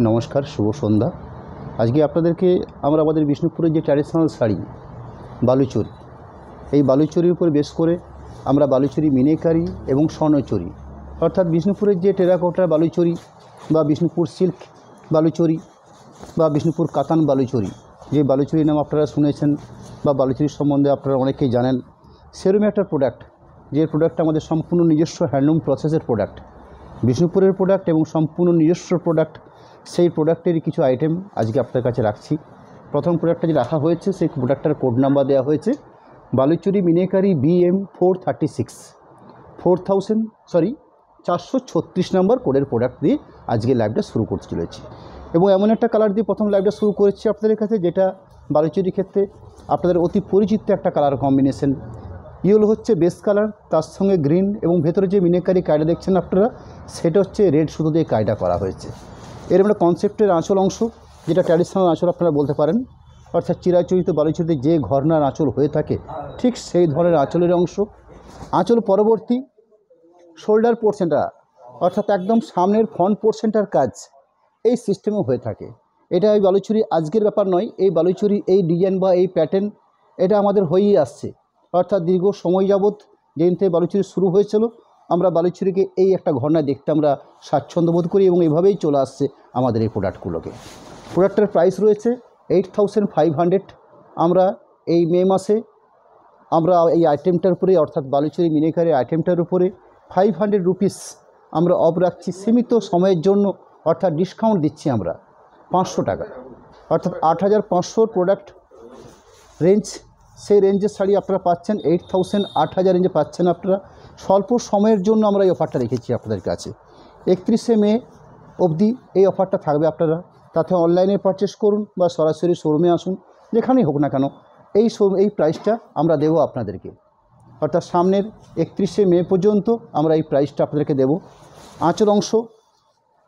নমস্কার, শুভ সন্ধ্যা। আজকে আপনাদেরকে আমরা আমাদের বিষ্ণুপুরের যে ট্র্যাডিশনাল শাড়ি বালুচরী, এই বালুচরীর উপর বেশ করে আমরা বালুচরী মিনেকারি এবং স্বর্ণচরী অর্থাৎ বিষ্ণুপুরের যে টেরাকোটার বালুচরী বা বিষ্ণুপুর সিল্ক বালুচরী বা বিষ্ণুপুর কাতান বালুচরী, যে বালুচরীর নাম আপনারা শুনেছেন বা বালুচরীর সম্বন্ধে আপনারা অনেকেই জানেন, সেরকম একটা প্রোডাক্ট, যে প্রোডাক্টটা আমাদের সম্পূর্ণ নিজস্ব হ্যান্ডলুম প্রসেসের প্রোডাক্ট, বিষ্ণুপুরের প্রোডাক্ট এবং সম্পূর্ণ নিজস্ব প্রোডাক্ট। সেই প্রোডাক্টেরই কিছু আইটেম আজকে আপনার কাছে রাখছি। প্রথম প্রোডাক্টটা যে রাখা হয়েছে সেই প্রোডাক্টটার কোড নাম্বার দেওয়া হয়েছে বালুচরী মিনেকারি BM 436 436 নম্বর কোডের প্রোডাক্ট দিয়ে আজকে লাইভটা শুরু করতে চলেছি। এবং এমন একটা কালার দিয়ে প্রথম লাইভটা শুরু করেছি আপনাদের কাছে, যেটা বালুচরীর ক্ষেত্রে আপনাদের অতি পরিচিত একটা কালার কম্বিনেশন। ইয়েলো হচ্ছে বেস কালার, তার সঙ্গে গ্রিন, এবং ভেতরে যে মিনেকারি কায়দা দেখছেন আপনারা, সেটা হচ্ছে রেড সুতো দিয়ে কায়দা করা হয়েছে। এর একটা কনসেপ্টের আঁচল অংশ, যেটা ট্র্যাডিশনাল আঁচল আপনারা বলতে পারেন, অর্থাৎ চিরাচরিত বালুচরীতে যে ঘরনার আঁচল হয়ে থাকে ঠিক সেই ধরনের আঁচলের অংশ। আঁচল পরবর্তী শোল্ডার পোর্শনটা অর্থাৎ একদম সামনের ফ্রন্ট পোর্শনটার কাজ এই সিস্টেমে হয়ে থাকে। এটা এই বালুচরী আজকের ব্যাপার নয়, এই বালুচরী এই ডিজাইন বা এই প্যাটার্ন এটা আমাদের হয়েই আসছে, অর্থাৎ দীর্ঘ সময় যাবৎ যেদিন থেকে বালুচরী শুরু হয়েছিল আমরা বালুচরীকে এই একটা ঘটনা দেখতে আমরা স্বাচ্ছন্দ্য বোধ করি, এবং এভাবেই চলে আসছে আমাদের এই প্রোডাক্টগুলোকে। প্রোডাক্টের প্রাইস রয়েছে 8500। আমরা এই মে মাসে আমরা এই আইটেমটার উপরে অর্থাৎ বালুচরী মিনেকারি আইটেমটার উপরে 500 রুপিস আমরা অফ রাখছি সীমিত সময়ের জন্য, অর্থাৎ ডিসকাউন্ট দিচ্ছি আমরা 500 টাকা, অর্থাৎ 8500 প্রোডাক্ট রেঞ্জ। সেই রেঞ্জের শাড়ি আপনারা পাচ্ছেন 8000 8000 রেঞ্জে পাচ্ছেন আপনারা। স্বল্প সময়ের জন্য আমরা এই অফারটা রেখেছি আপনাদের কাছে। 31শে মে অবধি এই অফারটা থাকবে। আপনারা তাতে অনলাইনে পারচেস করুন বা সরাসরি শোরুমে আসুন, যেখানেই হোক না কেন এই প্রাইসটা আমরা দেবো আপনাদেরকে, অর্থাৎ সামনের 31শে মে পর্যন্ত আমরা এই প্রাইসটা আপনাদেরকে দেবো। আঁচল অংশ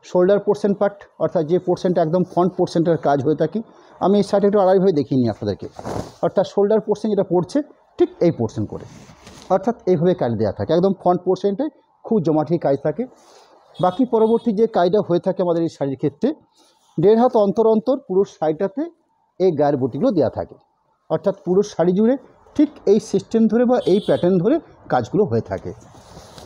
শোল্ডার পোর্শন পার্ট, অর্থাৎ যে পোর্শনটা একদম ফ্রন্ট পোর্শনটার কাজ হয়ে থাকে, আমি এই শাড়িটা একটু আড়াইভাবে দেখিয়ে নিই আপনাদেরকে। অর্থাৎ শোল্ডার পোর্শন যেটা পড়ছে ঠিক এই পোর্শন করে, অর্থাৎ এইভাবে কাজ দেওয়া থাকে, একদম ফ্রন্ট পোর্শনটায় খুব জমাটি কাজ থাকে। বাকি পরবর্তী যে কাজটা হয়ে থাকে আমাদের এই শাড়ির ক্ষেত্রে 1.5 হাত অন্তর অন্তর পুরো শাড়িটাতে এই গায়ের বুটিগুলো দেওয়া থাকে, অর্থাৎ পুরো শাড়ি জুড়ে ঠিক এই সিস্টেম ধরে বা এই প্যাটার্ন ধরে কাজগুলো হয়ে থাকে।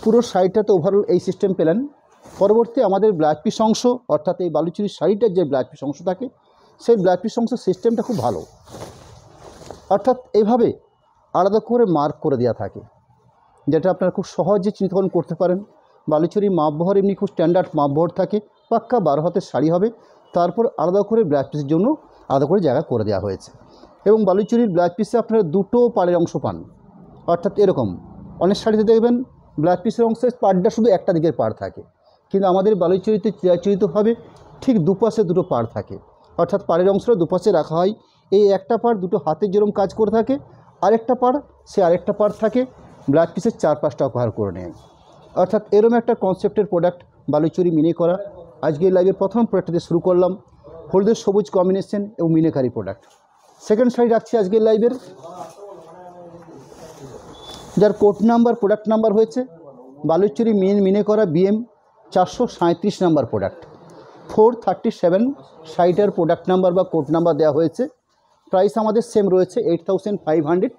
পুরো শাড়িটাতে ওভারঅল এই সিস্টেম পেলেন। পরবর্তী আমাদের ব্লাউজ পিস অংশ, অর্থাৎ এই বালুচরী শাড়িটার যে ব্লাউজ পিস অংশ থাকে সেই ব্লাউজ পিস অংশ সিস্টেমটা খুব ভালো, অর্থাৎ এইভাবে আলাদা করে মার্ক করে দেওয়া থাকে, যেটা আপনারা খুব সহজে চিন্তাকরণ করতে পারেন। বালুচরী মাপবহর এমনি খুব স্ট্যান্ডার্ড মাপবহর থাকে, পাক্কা 12 হাতের শাড়ি হবে, তারপর আলাদা করে ব্লাউজ পিসের জন্য আলাদা করে জায়গা করে দেওয়া হয়েছে। এবং বালুচরীর ব্লাউজ পিসে আপনারা দুটো পাড়ের অংশ পান, অর্থাৎ এরকম অনেক শাড়িতে দেখবেন ব্লাউজ পিসের অংশে পাড়টা শুধু একটা দিকের পাড় থাকে, কিন্তু আমাদের বালুচরীতে চিরাচরিতভাবে ঠিক দুপাশে দুটো পাড় থাকে, অর্থাৎ পাড়ের অংশটা দুপাশে রাখা হয়। এই একটা পাড় দুটো হাতের যেরকম কাজ করে থাকে, আরেকটা পাড় সে আরেকটা পাড় থাকে ব্লাউজ পিসের 4-5টা কভার করে নেয়, অর্থাৎ এরকম একটা কনসেপ্টের প্রোডাক্ট বালুচরী মিনে করা। আজকে লাইভের প্রথম প্রোডাক্টটাতে শুরু করলাম হলুদের সবুজ কম্বিনেশন এবং মিনেকারি প্রোডাক্ট। সেকেন্ড শাড়ি রাখছি আজকের লাইভের, যার কোড নাম্বার প্রোডাক্ট নাম্বার হয়েছে বালুচরী মিনে করা BM 437 নাম্বার প্রোডাক্ট 437 শাড়িটার প্রোডাক্ট নাম্বার বা কোড নাম্বার দেওয়া হয়েছে। প্রাইস আমাদের সেম রয়েছে 8500।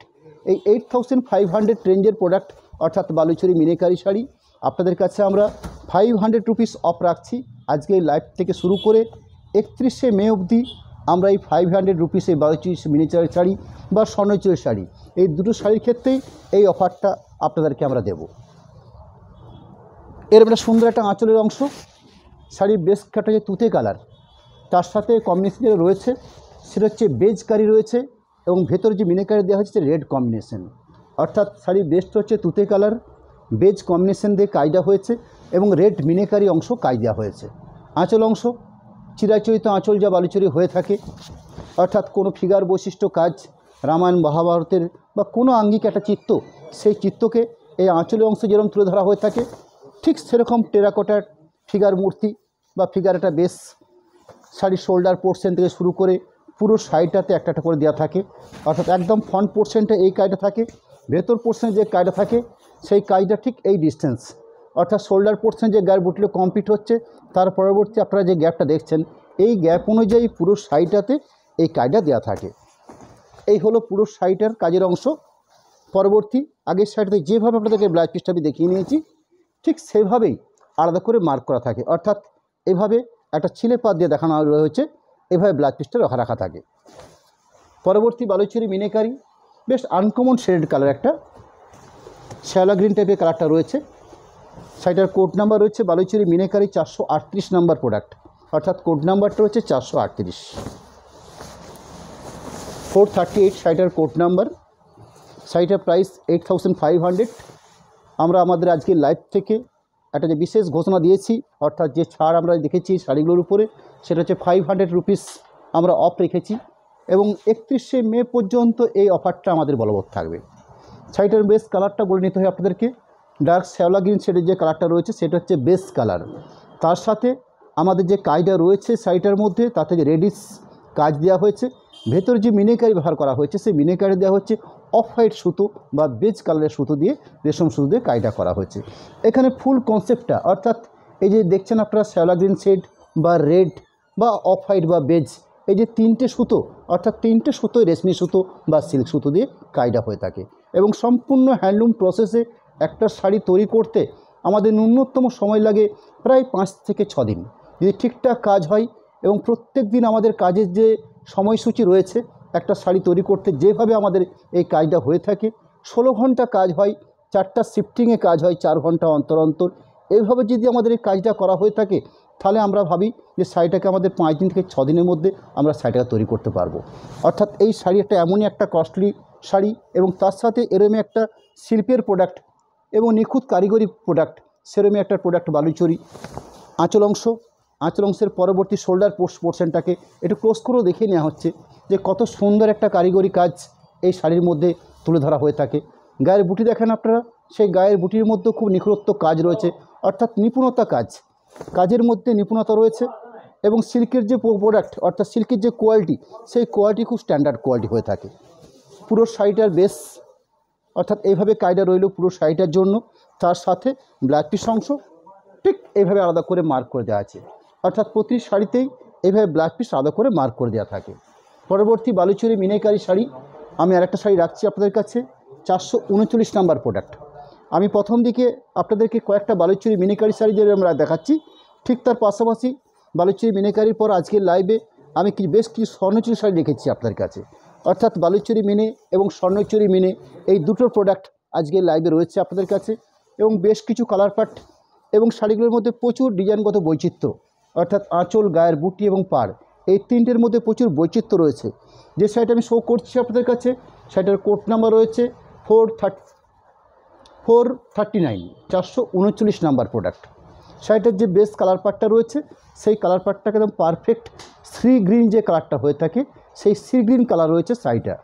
এই 8500 রেঞ্জের প্রোডাক্ট অর্থাৎ বালুচরী মিনেকারি শাড়ি আপনাদের কাছে আমরা 500 রুপিস অফ রাখছি। আজকে এই লাইভ থেকে শুরু করে 31শে মে অবধি আমরা এই 500 রুপিসে বালুচরী মিনেকারি শাড়ি বা স্বর্ণচরী শাড়ি এই দুটো শাড়ির ক্ষেত্রেই এই অফারটা আপনাদেরকে আমরা দেব। এর একটা সুন্দর একটা আঁচলের অংশ, শাড়ির বেস কাটা যে তুতে কালার, তার সাথে কম্বিনেশন যেটা রয়েছে সেটা হচ্ছে বেজ কারি রয়েছে, এবং ভেতরে যে মিনেকারি দেওয়া হচ্ছে রেড কম্বিনেশন, অর্থাৎ শাড়ির বেসটা হচ্ছে তুতে কালার, বেজ কম্বিনেশন দিয়ে কায়দা হয়েছে এবং রেড মিনেকারি অংশ কাজ দেওয়া হয়েছে। আঁচল অংশ চিরাচরিত আঁচল যা বালুচরী হয়ে থাকে, অর্থাৎ কোনো ফিগার বৈশিষ্ট্য কাজ, রামায়ণ মহাভারতের বা কোনো আঙ্গিক একটা চিত্র, সেই চিত্রকে এই আঁচলের অংশ যেরকম তুলে ধরা হয়ে থাকে ঠিক সেরকম টেরাকোটার ফিগার মূর্তি বা ফিগার একটা বেস শাড়ির শোল্ডার পোর্শন থেকে শুরু করে পুরো শাড়িটাতে একটা একটা করে দেওয়া থাকে, অর্থাৎ একদম ফ্রন্ট পোর্শনটা এই কাজটা থাকে, ভেতর পোর্শনে যে কাজটা থাকে সেই কাজটা ঠিক এই ডিস্টেন্স, অর্থাৎ শোল্ডার পোর্শন যে গায়ের বুটলে কমপ্লিট হচ্ছে তার পরবর্তী আপনারা যে গ্যাপটা দেখছেন এই গ্যাপ অনুযায়ী পুরো শাড়িটাতে এই কাজটা দেওয়া থাকে। এই হলো পুরো শাড়িটার কাজের অংশ। পরবর্তী আগের শাড়িতে যেভাবে আপনাদেরকে ব্লাউজ পিসটা আমি দেখিয়ে নিয়েছি ঠিক সেভাবেই আলাদা করে মার্ক করা থাকে, অর্থাৎ এভাবে একটা ছিলে পাত দিয়ে দেখানো রয়েছে, এভাবে ব্লাউজ পিসটা রাখা থাকে। পরবর্তী বালুচরি মিনেকারি, বেশ আনকমন শেড কালার, একটা শ্যাওলা গ্রিন টাইপের কালারটা রয়েছে। শাড়িটার কোড নাম্বার রয়েছে বালুচরি মিনেকারি 438 নাম্বার প্রোডাক্ট, অর্থাৎ কোড নাম্বারটা হচ্ছে 438, 438 শাড়িটার কোড নাম্বার। শাড়িটার প্রাইস 8500। আমরা আমাদের আজকে লাইভ থেকে একটা যে বিশেষ ঘোষণা দিয়েছি, অর্থাৎ যে ছাড় আমরা দেখেছি শাড়িগুলোর উপরে, সেটা হচ্ছে 500 রুপিস আমরা অফ রেখেছি এবং 31শে মে পর্যন্ত এই অফারটা আমাদের বলবৎ থাকবে। শাড়িটার বেস কালারটা বলে নিতে হয় আপনাদেরকে। ডার্ক শ্যাওলা গ্রিন শেডের যে কালারটা রয়েছে সেটা হচ্ছে বেস কালার। তার সাথে আমাদের যে কাজটা রয়েছে শাড়িটার মধ্যে, তাতে যে রেডিশ কাজ দেওয়া হয়েছে, ভেতরে যে মিনেকারি ব্যবহার করা হয়েছে সেই মিনেকারি দেওয়া হচ্ছে অফ হোয়াইট সুতো বা বেজ কালারের সুতো দিয়ে, রেশম সুতো দিয়ে কাজটা করা হয়েছে। এখানে ফুল কনসেপ্টটা, অর্থাৎ এই যে দেখছেন আপনারা শ্যাওলা গ্রিন শেড বা রেড বা অফ হোয়াইট বা বেজ, এই যে তিনটে সুতো, অর্থাৎ তিনটে সুতোয় রেশমি সুতো বা সিল্ক সুতো দিয়ে কাজটা হয়ে থাকে এবং সম্পূর্ণ হ্যান্ডলুম প্রসেসে একটা শাড়ি তৈরি করতে আমাদের ন্যূনতম সময় লাগে প্রায় 5 থেকে 6 দিন, যদি ঠিকঠাক কাজ হয়। এবং প্রত্যেক দিন আমাদের কাজের যে সময়সূচি রয়েছে একটা শাড়ি তৈরি করতে, যেভাবে আমাদের এই কাজটা হয়ে থাকে, 16 ঘন্টা কাজ হয়, 4টা শিফটিংয়ে কাজ হয় 4 ঘন্টা অন্তর অন্তর। এইভাবে যদি আমাদের এই কাজটা করা হয়ে থাকে, তাহলে আমরা ভাবি যে শাড়িটাকে আমাদের 5 দিন থেকে 6 দিনের মধ্যে আমরা শাড়িটাকে তৈরি করতে পারবো। অর্থাৎ এই শাড়ি একটা এমনই একটা কস্টলি শাড়ি এবং তার সাথে এরমই একটা শিল্পের প্রোডাক্ট এবং নিখুঁত কারিগরি প্রোডাক্ট, সেরমই একটা প্রোডাক্ট বালুচরি। আঁচল অংশের পরবর্তী শোল্ডার পোর্শনটাকে একটু ক্লোজ করেও দেখিয়ে নেওয়া হচ্ছে যে কত সুন্দর একটা কারিগরি কাজ এই শাড়ির মধ্যে তুলে ধরা হয়ে থাকে। গায়ের বুটি দেখেন আপনারা, সেই গায়ের বুটির মধ্যেও খুব নিখুঁত কাজ রয়েছে, অর্থাৎ নিপুণতা কাজের মধ্যে নিপুণতা রয়েছে। এবং সিল্কের যে প্রোডাক্ট, অর্থাৎ সিল্কের যে কোয়ালিটি, সেই কোয়ালিটি খুব স্ট্যান্ডার্ড কোয়ালিটি হয়ে থাকে। পুরো শাড়িটার বেস, অর্থাৎ এইভাবে কাজটা রইল পুরো শাড়িটার জন্য। তার সাথে ব্লাউজ পিস অংশ ঠিক এইভাবে আলাদা করে মার্ক করে দেওয়া আছে, অর্থাৎ প্রতি শাড়িতেই এইভাবে ব্লাউজ পিস আলাদা করে মার্ক করে দেওয়া থাকে। পরবর্তী বালুচরি মিনাকারি শাড়ি, আমি আরেকটা শাড়ি রাখছি আপনাদের কাছে, 439 নাম্বার প্রোডাক্ট। আমি প্রথম দিকে আপনাদেরকে কয়েকটা বালুচরি মিনাকারি শাড়ি যে আমরা দেখাচ্ছি, ঠিক তার পাশাপাশি বালুচরি মিনাকারির পর আজকের লাইভে আমি বেশ কিছু স্বর্ণচুরি শাড়ি রেখেছি আপনার কাছে, অর্থাৎ বালুচরি মিনে এবং স্বর্ণচুরি মিনে এই দুটো প্রোডাক্ট আজকের লাইভে রয়েছে আপনাদের কাছে। এবং বেশ কিছু কালার পাট এবং শাড়িগুলোর মধ্যে প্রচুর ডিজাইনগত বৈচিত্র্য, অর্থাৎ আঁচল, গায়ের বুটি এবং পাড়, এই তিনটের মধ্যে প্রচুর বৈচিত্র্য রয়েছে। যে শাড়িটা আমি শো করছি আপনাদের কাছে, শাড়িটার কোড নাম্বার রয়েছে 439, 439 নাম্বার প্রোডাক্ট। শাড়িটার যে বেস কালার পাটটা রয়েছে, সেই কালার পাটটাকে একদম পারফেক্ট সি গ্রিন যে কালারটা হয়ে থাকে, সেই সি গ্রিন কালার রয়েছে শাড়িটা।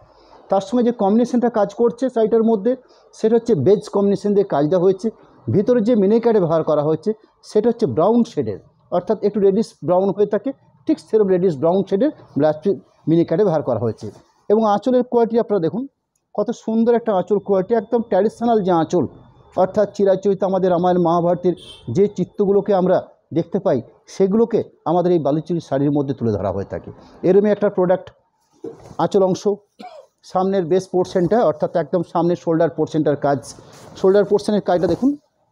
তার সঙ্গে যে কম্বিনেশনটা কাজ করছে শাড়িটার মধ্যে, সেটা হচ্ছে বেজ কম্বিনেশন দিয়ে কাজটা হয়েছে। ভিতরে যে মিনিকারে ব্যবহার করা হয়েছে সেটা হচ্ছে ব্রাউন শেডের, অর্থাৎ একটু রেডিশ ব্রাউন হয়ে থাকে, ঠিক সেরকম রেডিশ ব্রাউন শেডের ব্লাউজ মিনিকারে ব্যবহার করা হয়েছে। এবং আঁচলের কোয়ালিটি আপনারা দেখুন, কত সুন্দর একটা আঁচল কোয়ালিটি, একদম ট্র্যাডিশনাল যে আঁচল, অর্থাৎ চিরাচরিত আমাদের রামায়ণ মহাভারতের যে চিত্রগুলোকে আমরা দেখতে পাই, সেগুলোকে আমাদের এই বালুচরি শাড়ির মধ্যে তুলে ধরা হয়ে থাকে। এরমই একটা প্রোডাক্ট আঁচল অংশ। সামনের বেস পোর্শনটা, অর্থাৎ একদম সামনের শোল্ডার পোর্শনটার কাজ, শোল্ডার পোর্শনের কাজটা দেখুন,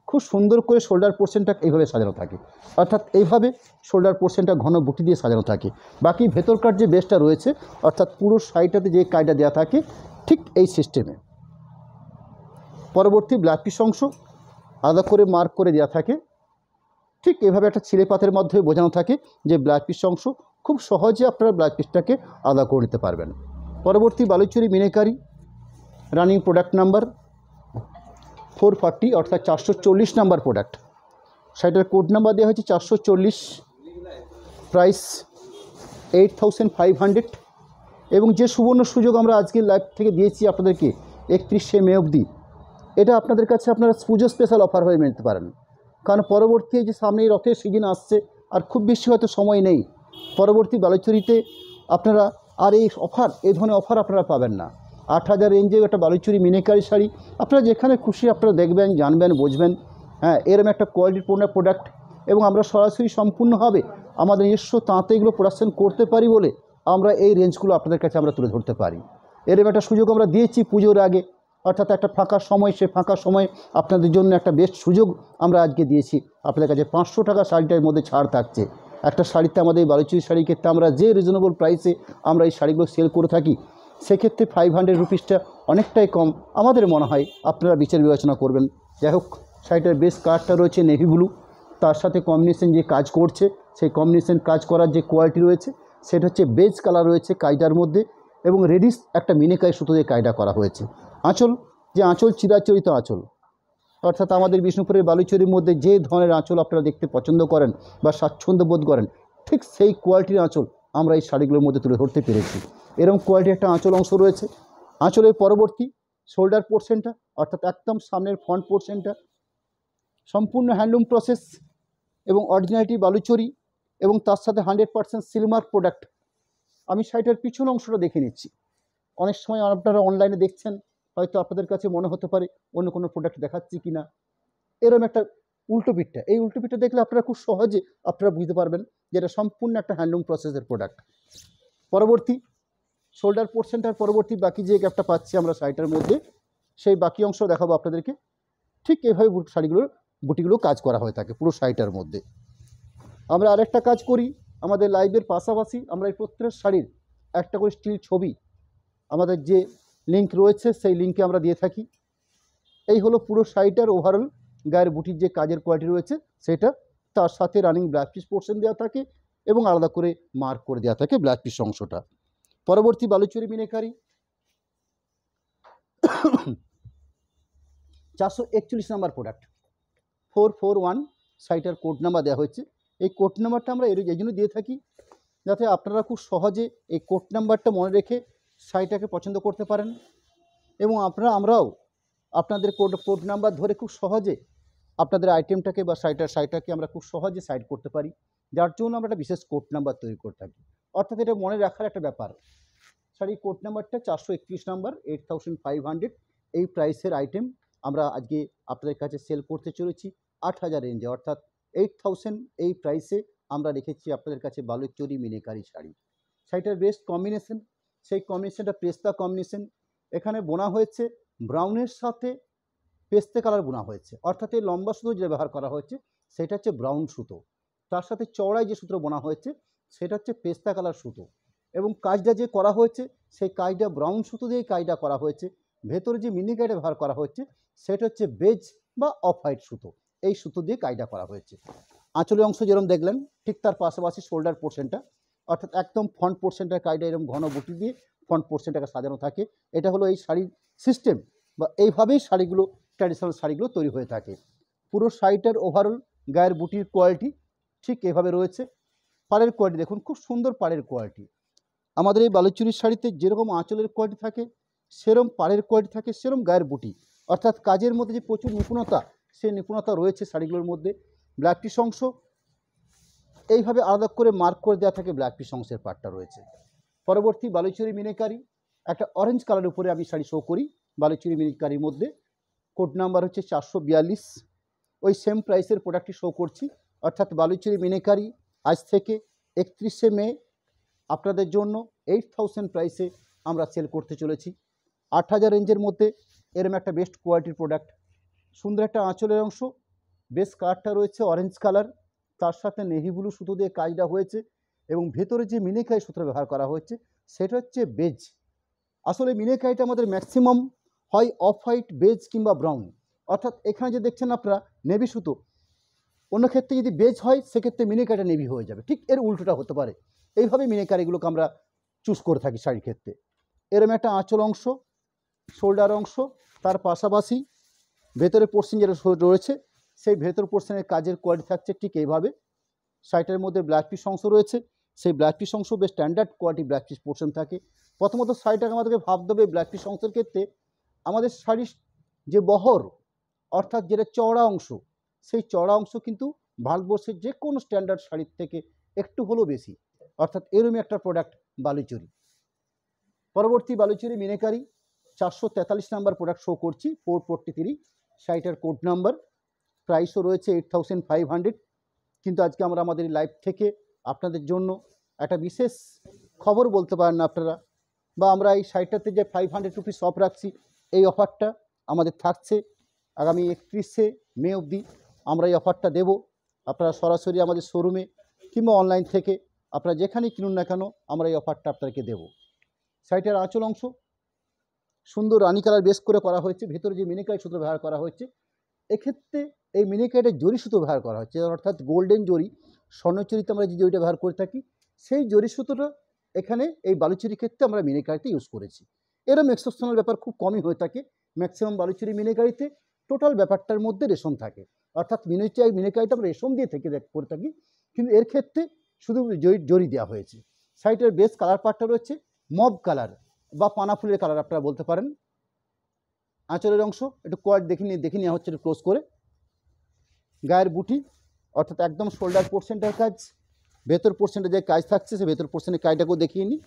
খুব সুন্দর করে শোল্ডার পোর্শনটা এইভাবে সাজানো থাকে, অর্থাৎ এইভাবে শোল্ডার পোর্শনটা ঘন বুটি দিয়ে সাজানো থাকে। বাকি ভেতরকার যে বেসটা রয়েছে, অর্থাৎ পুরো শাড়িটাতে যে কাজটা দেওয়া থাকে ঠিক এই সিস্টেমে। পরবর্তী ব্লাউজ পিস অংশ আলাদা করে মার্ক করে দেওয়া থাকে, ঠিক এভাবে একটা ছিলে পাতের মাধ্যমে বোঝানো থাকে যে ব্লাউজ পিস অংশ, খুব সহজে আপনারা ব্লাউজ পিসটাকে আলাদা করে নিতে পারবেন। পরবর্তী Baluchari meenakari running product number 440, অর্থাৎ 440 নাম্বার প্রোডাক্ট। শাড়িটার কোড নাম্বার দেওয়া হয়েছে 440, প্রাইস 8500। এবং যে সুবর্ণ সুযোগ আমরা আজকের লাইভ থেকে দিয়েছি আপনাদেরকে 31শে মে অবধি, এটা আপনাদের কাছে আপনারা পুজো স্পেশাল অফার হয়ে নিতে পারেন। কারণ পরবর্তী যে সামনে রথের সিজন আসছে, আর খুব বেশি হয়তো সময় নেই, পরবর্তী বালুচরিতে আপনারা আর এই ধরনের অফার আপনারা পাবেন না। 8000 রেঞ্জেও একটা বালুচরি মিনাকারি শাড়ি আপনারা যেখানে খুশি আপনারা দেখবেন, জানবেন, বুঝবেন। হ্যাঁ, এরকম একটা কোয়ালিটিপূর্ণ প্রোডাক্ট, এবং আমরা সরাসরি সম্পূর্ণভাবে আমাদের নিজস্ব তাঁতে এগুলো প্রোডাকশন করতে পারি বলে আমরা এই রেঞ্জগুলো আপনাদের কাছে আমরা তুলে ধরতে পারি। এরকম একটা সুযোগ আমরা দিয়েছি পুজোর আগে, অর্থাৎ একটা ফাঁকা সময়, সে ফাঁকা সময় আপনাদের জন্য একটা বেস্ট সুযোগ আমরা আজকে দিয়েছি। আপনাদের কাছে 500 টাকা শাড়িটার মধ্যে ছাড় থাকছে। একটা শাড়িতে আমাদের এই বালুচরী শাড়ির ক্ষেত্রে আমরা যে রিজনেবল প্রাইসে আমরা এই শাড়িগুলো সেল করে থাকি, সেক্ষেত্রে 500 রুপিসটা অনেকটাই কম আমাদের মনে হয়, আপনারা বিচার বিবেচনা করবেন। যাই হোক, শাড়িটার বেশ কালারটা রয়েছে নেভি ব্লু, তার সাথে কম্বিনেশন যে কাজ করছে, সেই কম্বিনেশন কাজ করার যে কোয়ালিটি রয়েছে সেটা হচ্ছে বেজ কালার রয়েছে কাজটার মধ্যে, এবং রেডিশ একটা মিনেকাই সুতো দিয়ে কাজটা করা হয়েছে। আঁচল, যে আঁচল চিরাচরিত আঁচল, অর্থাৎ আমাদের বিষ্ণুপুরের বালুচরীর মধ্যে যে ধরনের আঁচল আপনারা দেখতে পছন্দ করেন বা স্বাচ্ছন্দ্য বোধ করেন, ঠিক সেই কোয়ালিটির আঁচল আমরা এই শাড়িগুলোর মধ্যে তুলে ধরতে পেরেছি। এরকম কোয়ালিটির একটা আঁচল অংশ রয়েছে। আঁচলের পরবর্তী শোল্ডার পোর্শনটা, অর্থাৎ একদম সামনের ফ্রন্ট পোর্শনটা সম্পূর্ণ হ্যান্ডলুম প্রসেস এবং অরিজিনালিটি বালুচরী, এবং তার সাথে 100% সিলমার্ক প্রোডাক্ট। আমি শাড়িটার পিছন অংশটা দেখে নিচ্ছি। অনেক সময় আপনারা অনলাইনে দেখছেন, হয়তো আপনাদের কাছে মনে হতে পারে অন্য কোনো প্রোডাক্ট দেখাচ্ছি কি না। এরকম একটা উল্টো পিঠটা, এই উল্টো পিঠটা দেখলে আপনারা খুব সহজে আপনারা বুঝতে পারবেন যে এটা সম্পূর্ণ একটা হ্যান্ডলুম প্রসেসের প্রোডাক্ট। পরবর্তী শোল্ডার পোর্শনটার পরবর্তী বাকি যে গ্যাপটা পাচ্ছি আমরা শাড়িটার মধ্যে, সেই বাকি অংশ দেখাবো আপনাদেরকে। ঠিক এভাবে শাড়িগুলোর বুটিগুলো কাজ করা হয়ে থাকে পুরো শাড়িটার মধ্যে। আমরা আরেকটা কাজ করি, আমাদের লাইভের পাশাপাশি আমরা এই প্রত্যেক শাড়ির একটা করে স্টিল ছবি আমাদের যে লিঙ্ক রয়েছে সেই লিঙ্কে আমরা দিয়ে থাকি। এই হলো পুরো শাড়িটার ওভারঅল গায়ের বুটির যে কাজের কোয়ালিটি রয়েছে সেটা, তার সাথে রানিং ব্লাউজ পিস পোর্শন দেওয়া থাকে এবং আলাদা করে মার্ক করে দেওয়া থাকে ব্লাউজ পিস অংশটা। পরবর্তী বালুচরী মিনাকারি 441 নাম্বার প্রোডাক্ট 441 শাড়িটার কোড নাম্বার দেওয়া হয়েছে। এই কোড নাম্বারটা আমরা এই জন্য দিয়ে থাকি যাতে আপনারা খুব সহজে এই কোড নাম্বারটা মনে রেখে শাড়িটাকে পছন্দ করতে পারেন, এবং আমরাও আপনাদের কোড নাম্বার ধরে খুব সহজে আপনাদের আইটেমটাকে বা শাড়িটাকে আমরা খুব সহজে সাইড করতে পারি, যার জন্য আমরা একটা বিশেষ কোড নাম্বার তৈরি করে থাকি। অর্থাৎ এটা মনে রাখার একটা ব্যাপার। শাড়ির কোড নাম্বারটা 431 নাম্বার, 8500 এই প্রাইসের আইটেম আমরা আজকে আপনাদের কাছে সেল করতে চলেছি 8000 রেঞ্জে, অর্থাৎ 8000 এই প্রাইসে আমরা রেখেছি আপনাদের কাছে বালুচরী মিনাকারি শাড়ি। শাড়িটার বেস্ট কম্বিনেশন, সেই কম্বিনেশনটা পেস্তা কম্বিনেশন। এখানে বোনা হয়েছে ব্রাউনের সাথে পেস্তে কালার বোনা হয়েছে, অর্থাৎ এই লম্বা সুতো যেটা ব্যবহার করা হয়েছে সেটা হচ্ছে ব্রাউন সুতো, তার সাথে চওড়ায় যে সুতো বোনা হয়েছে সেটা হচ্ছে পেস্তা কালার সুতো, এবং কাজটা যে করা হয়েছে সেই কাজটা ব্রাউন সুতো দিয়েই কাজটা করা হয়েছে। ভেতরে যে মিনিকাইটা ব্যবহার করা হচ্ছে সেটা হচ্ছে বেজ বা অফ হোয়াইট সুতো, এই সুতো দিয়ে কাজটা করা হয়েছে। আঁচলের অংশ যেরকম দেখলেন, ঠিক তার পাশাপাশি শোল্ডার পোর্শনটা, অর্থাৎ একদম ফ্রন্ট পোর্শনটার কাজটা এরকম ঘন বুটি দিয়ে ফ্রন্ট পোর্শনটাকে সাজানো থাকে। এটা হলো এই শাড়ির সিস্টেম, বা এইভাবেই শাড়িগুলো, ট্র্যাডিশনাল শাড়িগুলো তৈরি হয়ে থাকে। পুরো শাড়িটার ওভারঅল গায়ের বুটির কোয়ালিটি ঠিক এভাবে রয়েছে। পাড়ের কোয়ালিটি দেখুন, খুব সুন্দর পাড়ের কোয়ালিটি। আমাদের এই বালুচরীর শাড়িতে যেরকম আঁচলের কোয়ালিটি থাকে, সেরম পাড়ের কোয়ালিটি থাকে, সেরম গায়ের বুটি, অর্থাৎ কাজের মধ্যে যে প্রচুর নিপুণতা, সেই নিপুণতা রয়েছে শাড়িগুলোর মধ্যে। ব্ল্যাক পিস অংশ এইভাবে আলাদা করে মার্ক করে দেওয়া থাকে, ব্ল্যাক পিস অংশের পার্টটা রয়েছে। পরবর্তী বালুচরী মিনাকারি একটা অরেঞ্জ কালারের উপরে আমি শাড়ি শো করি। বালুচরী মিনাকারির মধ্যে কোড নাম্বার হচ্ছে 442, ওই সেম প্রাইসের প্রোডাক্টটি শো করছি। অর্থাৎ বালুচরী মিনাকারি আজ থেকে 31শে মে আপনাদের জন্য 8000 প্রাইসে আমরা সেল করতে চলেছি। 8000 রেঞ্জের মধ্যে এরম একটা বেস্ট কোয়ালিটির প্রোডাক্ট। সুন্দর একটা আঁচলের অংশ, বেশ কালারটা রয়েছে অরেঞ্জ কালার, তার সাথে নেভি ব্লু সুতো দিয়ে কাজটা হয়েছে, এবং ভেতরে যে মিনেকাই সুতো ব্যবহার করা হয়েছে সেটা হচ্ছে বেজ। আসলে মিনেকাইটা আমাদের ম্যাক্সিমাম হয় অফ হোয়াইট, বেজ কিংবা ব্রাউন, অর্থাৎ এখানে যে দেখছেন আপনারা নেভি সুতো, অন্য ক্ষেত্রে যদি বেজ হয় সেক্ষেত্রে মিনেকাইটা নেভি হয়ে যাবে, ঠিক এর উল্টোটা হতে পারে। এইভাবে মিনেকারিগুলোকে আমরা চুজ করে থাকি শাড়ির ক্ষেত্রে। এরম একটা আঁচল অংশ, শোল্ডার অংশ, তার পাশাপাশি ভেতরে পোর্শন যেটা রয়েছে সেই ভেতর পোর্শনের কাজের কোয়ালিটি থাকছে ঠিক এইভাবে। শাড়িটার মধ্যে ব্লাউজ পিস অংশ রয়েছে, সেই ব্লাউজ পিস অংশ বেশ standard quality blouse piece portion থাকে। প্রথমত শাড়িটাকে আমাদেরকে ভাবতে হবে ব্লাউজ পিস অংশের ক্ষেত্রে আমাদের শাড়ির যে বহর, অর্থাৎ যেটা চওড়া অংশ, সেই চওড়া অংশ কিন্তু ভারতবর্ষের যে কোনো স্ট্যান্ডার্ড শাড়ির থেকে একটু হলেও বেশি, অর্থাৎ এরমই একটা প্রোডাক্ট বালুচরী। পরবর্তী Baluchari meenakari 443 number product show করছি, 443 শাড়িটার কোড নাম্বার। প্রাইসও রয়েছে 8500, কিন্তু আজকে আমরা আমাদের লাইভ থেকে আপনাদের জন্য একটা বিশেষ খবর বলতে পারেন না আপনারা, বা আমরা এই শাড়িটাতে যে 500 রুপিস অফ রাখছি, এই অফারটা আমাদের থাকছে আগামী 31শে মে অবধি আমরা এই অফারটা দেব। আপনারা সরাসরি আমাদের শোরুমে কিংবা অনলাইন থেকে আপনারা যেখানেই কিনুন না কেন আমরা এই অফারটা আপনাদেরকে দেব। শাড়িটার আঁচল অংশ সুন্দর রানি কালার বেস করে করা হয়েছে, ভেতরে যে মিনিকারি সুতো ব্যবহার করা হয়েছে, এক্ষেত্রে এই মিনিকারিটা জরি সুতো ব্যবহার করা হচ্ছে, অর্থাৎ গোল্ডেন জরি, স্বর্ণচুরিতে আমরা যে জরিটা ব্যবহার করে থাকি সেই জরি সুতোটা এখানে এই বালুচুরির ক্ষেত্রে আমরা মিনিকারিতে ইউজ করেছি। এরম এক্সেপশনাল ব্যাপার খুব কমই হয়ে থাকে। ম্যাক্সিমাম বালুচুরি মিনিকারিতে টোটাল ব্যাপারটার মধ্যে রেশম থাকে, অর্থাৎ মিনিকারিটা আমরা রেশম দিয়ে থেকে করে থাকি, কিন্তু এর ক্ষেত্রে শুধু জরি দেওয়া হয়েছে। শাড়িটার বেস কালার পার্টটা রয়েছে মব কালার বা পানা ফুলের কালার আপনারা বলতে পারেন। আঁচলের অংশ একটু কোয়াড দেখে নেওয়া হচ্ছে একটু ক্লোজ করে। গায়ের বুটি অর্থাৎ একদম শোল্ডার পোর্শনটার কাজ, ভেতর পোর্শনটা যে কাজ থাকছে সে ভেতর পোর্শনের কাজটাকেও দেখিয়ে নিই।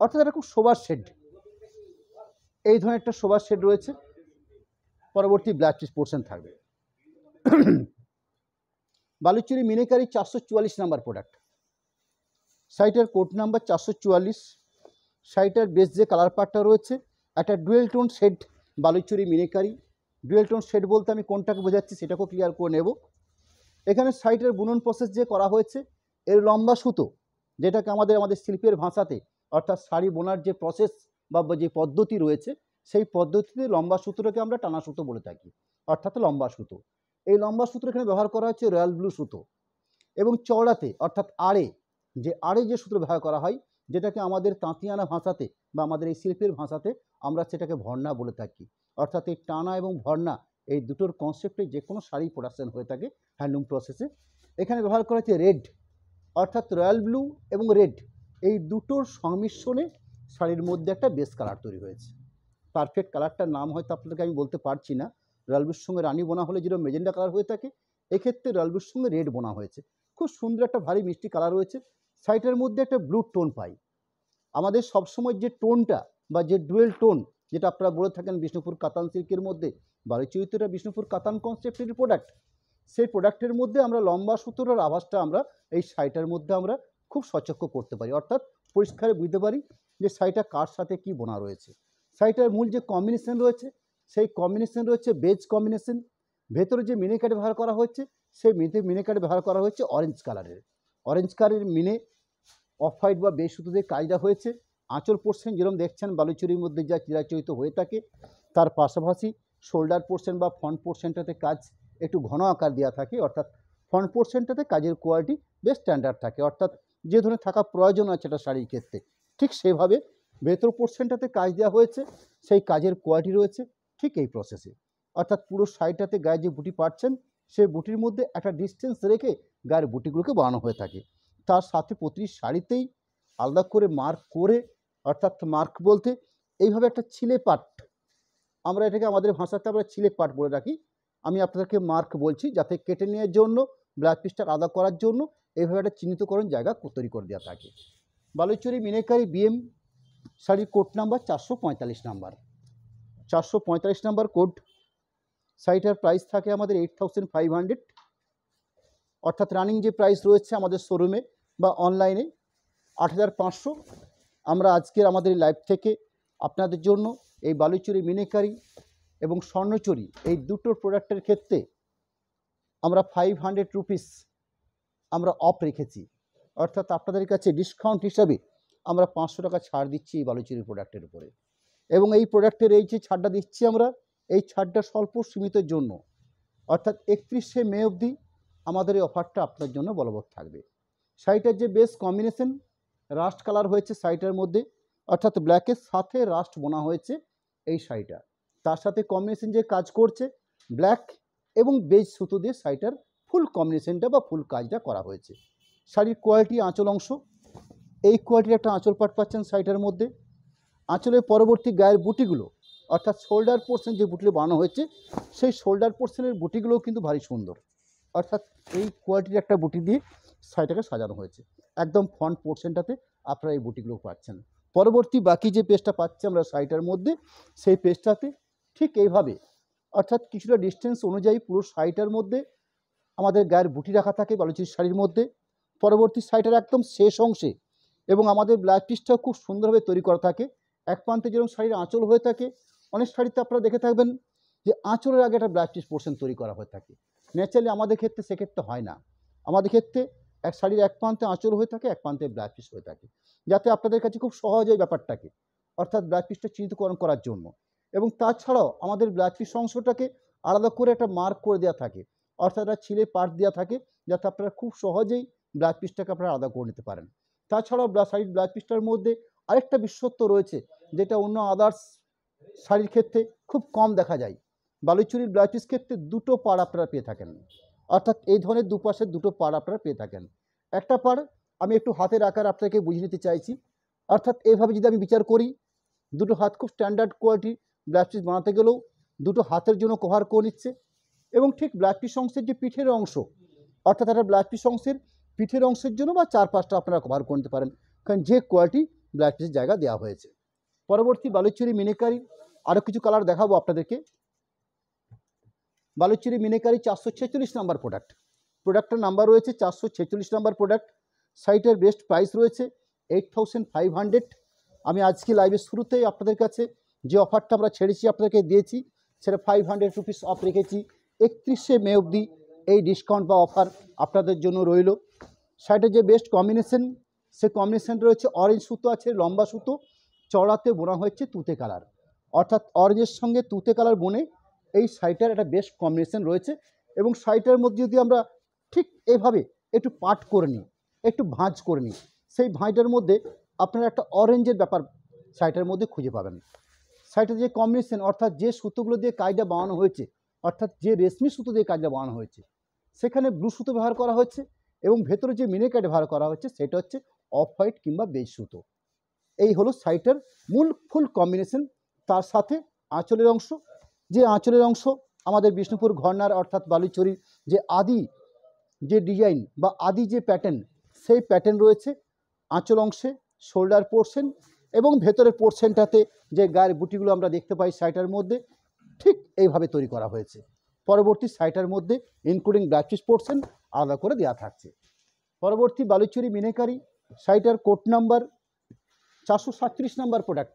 অর্থাৎ এটা খুব শোবার শেড, এই ধরনের একটা শোবার শেড রয়েছে। পরবর্তী ব্ল্যাক পিস পোর্শন থাকবে। বালুচুরি মিনিকারি 444 নাম্বার প্রোডাক্ট, শাড়িটার কোড নাম্বার 444। শাড়িটার বেস যে কালার পার্টটা রয়েছে একটা dual tone shade Baluchari Minikari. Dual tone shade বলতে আমি কোনটাকে বোঝাচ্ছি সেটাকেও ক্লিয়ার করে নেব। এখানে শাড়িটার বুনন প্রসেস যে করা হয়েছে, এর লম্বা সুতো যেটাকে আমাদের শিল্পের ভাষাতে অর্থাৎ শাড়ি বোনার যে প্রসেস বা যে পদ্ধতি রয়েছে সেই পদ্ধতিতে লম্বা সুতোটাকে আমরা টানা সুতো বলে থাকি, অর্থাৎ লম্বা সুতো। এই লম্বা সুতো এখানে ব্যবহার করা হচ্ছে রয়্যাল ব্লু সুতো, এবং চওড়াতে অর্থাৎ আড়ে যে সুতো ব্যবহার করা হয় যেটাকে আমাদের তাঁতিয়ানা ভাষাতে বা আমাদের এই শিল্পের ভাষাতে আমরা সেটাকে ভর্ণা বলে থাকি। অর্থাৎ এই টানা এবং ভর্ণা এই দুটোর কনসেপ্টে যে কোনো শাড়ি প্রোডাকশন হয়ে থাকে হ্যান্ডলুম প্রসেসে। এখানে ব্যবহার করা হচ্ছে রেড, অর্থাৎ রয়্যাল ব্লু এবং রেড এই দুটোর সংমিশ্রণে শাড়ির মধ্যে একটা বেস কালার তৈরি হয়েছে। পারফেক্ট কালারটার নাম হয়তো আপনাদেরকে আমি বলতে পারছি না। রয়্যাল ব্লুর সঙ্গে রানি বোনা হলে যেরকম মেজেন্ডা কালার হয়ে থাকে, এক্ষেত্রে রয়্যাল ব্লুর সঙ্গে রেড বোনা হয়েছে। খুব সুন্দর একটা ভারী মিষ্টি কালার রয়েছে। শাড়িটার মধ্যে একটা ব্লু টোন পাই। আমাদের সবসময় যে টোনটা বা যে ডুয়েল টোন যেটা আপনারা বলে থাকেন বিষ্ণুপুর কাতান সিল্কের মধ্যে, বালুচরিত্রটা বিষ্ণুপুর কাতান কনসেপ্টের প্রোডাক্ট, সেই প্রোডাক্টের মধ্যে আমরা লম্বা সুতোর আভাসটা আমরা এই শাড়িটার মধ্যে আমরা খুব সচক্ষ করতে পারি, অর্থাৎ পরিষ্কারে বুঝতে পারি যে শাড়িটা কার সাথে কি বোনা রয়েছে। শাড়িটার মূল যে কম্বিনেশন রয়েছে সেই কম্বিনেশন রয়েছে বেজ কম্বিনেশন। ভেতরে যে মিনিকাট ব্যবহার করা হচ্ছে সেই মিনিকাট ব্যবহার করা হচ্ছে অরেঞ্জ কালারের মিনে অফ হোয়াইট বা বেজ সুতো দিয়ে কাজটা হয়েছে। আঁচল পোর্শন যেরকম দেখছেন বালুচুরির মধ্যে যা চিরাচরিত হয়ে থাকে, তার পাশাপাশি শোল্ডার পোর্শন বা ফ্রন্ট পোর্শনটাতে কাজ একটু ঘন আকার দেওয়া থাকে, অর্থাৎ ফ্রন্ট পোর্শনটাতে কাজের কোয়ালিটি বেশ স্ট্যান্ডার্ড থাকে, অর্থাৎ যে ধরনের থাকা প্রয়োজন আছে একটা শাড়ির ক্ষেত্রে ঠিক সেভাবে ভেতর পোর্শনটাতে কাজ দেওয়া হয়েছে, সেই কাজের কোয়ালিটি রয়েছে ঠিক এই প্রসেসে। অর্থাৎ পুরো শাড়িটাতে গায়ে যে বুটি পাচ্ছেন সেই বুটির মধ্যে একটা ডিস্টেন্স রেখে গায়ের বুটিগুলোকে বানানো হয়ে থাকে। তার সাথে প্রতিটি শাড়িতেই আলাদা করে মার্ক করে, অর্থাৎ মার্ক বলতে এইভাবে একটা ছিলে পাট, আমরা এটাকে আমাদের ভাষাতে আমরা ছিলে পাট বলে রাখি। আমি আপনাদেরকে মার্ক বলছি যাতে কেটে নেওয়ার জন্য ব্ল্যাক পিসটা আলাদা করার জন্য এইভাবে একটা চিহ্নিতকরণ জায়গা তৈরি করে দেওয়া থাকে। বালুচরি মিনাকারি বিএম শাড়ির code number 445 number, 445 number code. শাড়িটার প্রাইস থাকে আমাদের 8500, অর্থাৎ রানিং যে প্রাইস রয়েছে আমাদের শোরুমে বা অনলাইনে 8500। আমরা আজকের আমাদের লাইভ থেকে আপনাদের জন্য এই বালুচরি মিনিকারি এবং স্বর্ণচুরি এই দুটো প্রোডাক্টের ক্ষেত্রে আমরা 500 রুপিস আমরা অফ রেখেছি, অর্থাৎ আপনাদের কাছে ডিসকাউন্ট হিসাবে আমরা 500 টাকা ছাড় দিচ্ছি এই বালুচরি প্রোডাক্টের উপরে। এবং এই প্রোডাক্টের এই যে ছাড়টা দিচ্ছি আমরা, এই ছাড়টা স্বল্প সীমিতের জন্য, অর্থাৎ 31শে মে অবধি আমাদের এই অফারটা আপনার জন্য বলবৎ থাকবে। শাড়িটার যে বেস কম্বিনেশন রাস্ট কালার হয়েছে শাড়িটার মধ্যে, অর্থাৎ ব্ল্যাকের সাথে রাস্ট বোনা হয়েছে এই শাড়িটা, তার সাথে কম্বিনেশন যে কাজ করছে ব্ল্যাক এবং বেজ সুতো দিয়ে শাড়িটার ফুল কম্বিনেশনটা বা ফুল কাজটা করা হয়েছে। শাড়ির কোয়ালিটি আঁচল অংশ, এই কোয়ালিটির একটা আঁচল পাট পাচ্ছেন শাড়িটার মধ্যে। আঁচলের পরবর্তী গায়ের বুটিগুলো অর্থাৎ শোল্ডার পোর্শন যে বুটিগুলো বানানো হয়েছে সেই শোল্ডার পোর্শনের বুটিগুলোও কিন্তু ভারী সুন্দর, অর্থাৎ এই কোয়ালিটির একটা বুটি দিয়ে শাড়িটাকে সাজানো হয়েছে। একদম ফ্রন্ট পোর্শনটাতে আপনারা এই বুটিগুলো পাচ্ছেন। পরবর্তী বাকি যে পেজটা পাচ্ছি আমরা শাড়িটার মধ্যে সেই পেজটাতে ঠিক এইভাবে, অর্থাৎ কিছুটা ডিস্টেন্স অনুযায়ী পুরো শাড়িটার মধ্যে আমাদের গায়ের বুটি রাখা থাকে বালুচরি শাড়ির মধ্যে। পরবর্তী শাড়িটার একদম শেষ অংশে এবং আমাদের ব্লাউজ পিসটাও খুব সুন্দরভাবে তৈরি করা থাকে। এক প্রান্তে যেরকম শাড়ির আঁচল হয়ে থাকে, অনেক শাড়িতে আপনারা দেখে থাকবেন যে আঁচলের আগে একটা ব্লাউজ পিস পোর্শন তৈরি করা হয়ে থাকে। ন্যাচারালি আমাদের ক্ষেত্রে সেক্ষেত্রে হয় না। আমাদের ক্ষেত্রে এক শাড়ির এক প্রান্তে আঁচল হয়ে থাকে, এক প্রান্তে ব্লাউজ পিস হয়ে থাকে, যাতে আপনাদের কাছে খুব সহজ এই ব্যাপারটাকে, অর্থাৎ ব্লাউজ পিসটা চিহ্নিতকরণ করার জন্য। এবং তাছাড়াও আমাদের ব্লাউজ পিস অংশটাকে আলাদা করে একটা মার্ক করে দেওয়া থাকে, অর্থাৎ একটা ছিলে পার্ট দেওয়া থাকে, যাতে আপনারা খুব সহজেই ব্লাউজ পিসটাকে আপনারা আলাদা করে নিতে পারেন। তাছাড়াও শাড়ির ব্লাউজ পিসটার মধ্যে আরেকটা বিশেষত্ব রয়েছে, যেটা অন্য আদার্স শাড়ির ক্ষেত্রে খুব কম দেখা যায়। বালুচুরির ব্লাউজ পিস ক্ষেত্রে দুটো পাড় আপনারা পেয়ে থাকেন, অর্থাৎ এই ধরনের দুপাশের দুটো পাড় আপনারা পেয়ে থাকেন। একটা পাড় আমি একটু হাতের আকার আপনাকে বুঝিয়ে নিতে চাইছি, অর্থাৎ এইভাবে যদি আমি বিচার করি, দুটো হাত খুব স্ট্যান্ডার্ড কোয়ালিটি ব্লাউজ পিস বানাতে গেলেও দুটো হাতের জন্য কভার করে নিচ্ছে। এবং ঠিক ব্লাউজ পিস অংশের যে পিঠের অংশ, অর্থাৎ একটা ব্লাউজ পিস অংশের পিঠের অংশের জন্য বা 4-5টা আপনারা কভার করে নিতে পারেন, কারণ যে কোয়ালিটি ব্লাউজ পিসের জায়গা দেওয়া হয়েছে। পরবর্তী বালুচুরি মিনিকারি আরও কিছু কালার দেখাবো আপনাদেরকে। বালুচুরি মিনিকারি 446 নাম্বার প্রোডাক্টের নাম্বার রয়েছে 446 নাম্বার প্রোডাক্ট। সাইটের বেস্ট প্রাইস রয়েছে 8500। আমি আজকে লাইভের শুরুতেই আপনাদের কাছে যে অফারটা আমরা ছেড়েছি, আপনাদেরকে দিয়েছি, সেটা 500 রুপিস অফ রেখেছি। 31শে মে অবধি এই ডিসকাউন্ট বা অফার আপনাদের জন্য রইল। সাইটের যে বেস্ট কম্বিনেশন, সে কম্বিনেশন রয়েছে অরেঞ্জ সুতো আছে, লম্বা সুতো, চড়াতে বোনা হয়েছে তুতে কালার, অর্থাৎ অরেঞ্জের সঙ্গে তুতে কালার বনে এই শাড়িটার একটা বেস্ট কম্বিনেশন রয়েছে। এবং শাড়িটার মধ্যে যদি আমরা ঠিক এইভাবে একটু পাট করে নিই, একটু ভাঁজ করে নিই, সেই ভাঁজটার মধ্যে আপনারা একটা অরেঞ্জের ব্যাপার শাড়িটার মধ্যে খুঁজে পাবেন। শাড়িটার যে কম্বিনেশন, অর্থাৎ যে সুতোগুলো দিয়ে কাজটা বানানো হয়েছে, অর্থাৎ যে রেশমি সুতো দিয়ে কাজটা বানানো হয়েছে, সেখানে ব্লু সুতো ব্যবহার করা হচ্ছে এবং ভেতরে যে মিনিকাট ব্যবহার করা হচ্ছে সেটা হচ্ছে অফ হোয়াইট কিংবা বেজ সুতো। এই হলো শাড়িটার মূল ফুল কম্বিনেশন। তার সাথে আঁচলের অংশ, যে আঁচলের অংশ আমাদের বিষ্ণুপুর ঘরনার অর্থাৎ বালুচরির যে আদি যে ডিজাইন বা আদি যে প্যাটার্ন, সেই প্যাটার্ন রয়েছে আঁচল অংশে, শোল্ডার পোর্শন এবং ভেতরের পোর্শনটাতে যে গায়ের বুটিগুলো আমরা দেখতে পাই শাড়িটার মধ্যে, ঠিক এইভাবে তৈরি করা হয়েছে। পরবর্তী শাড়িটার মধ্যে ইনক্লুডিং ব্লাউজ পিস পোর্শন আলাদা করে দেওয়া থাকছে। পরবর্তী বালুচরি মিনাকারি শাড়িটার কোড নাম্বার 437 নাম্বার প্রোডাক্ট,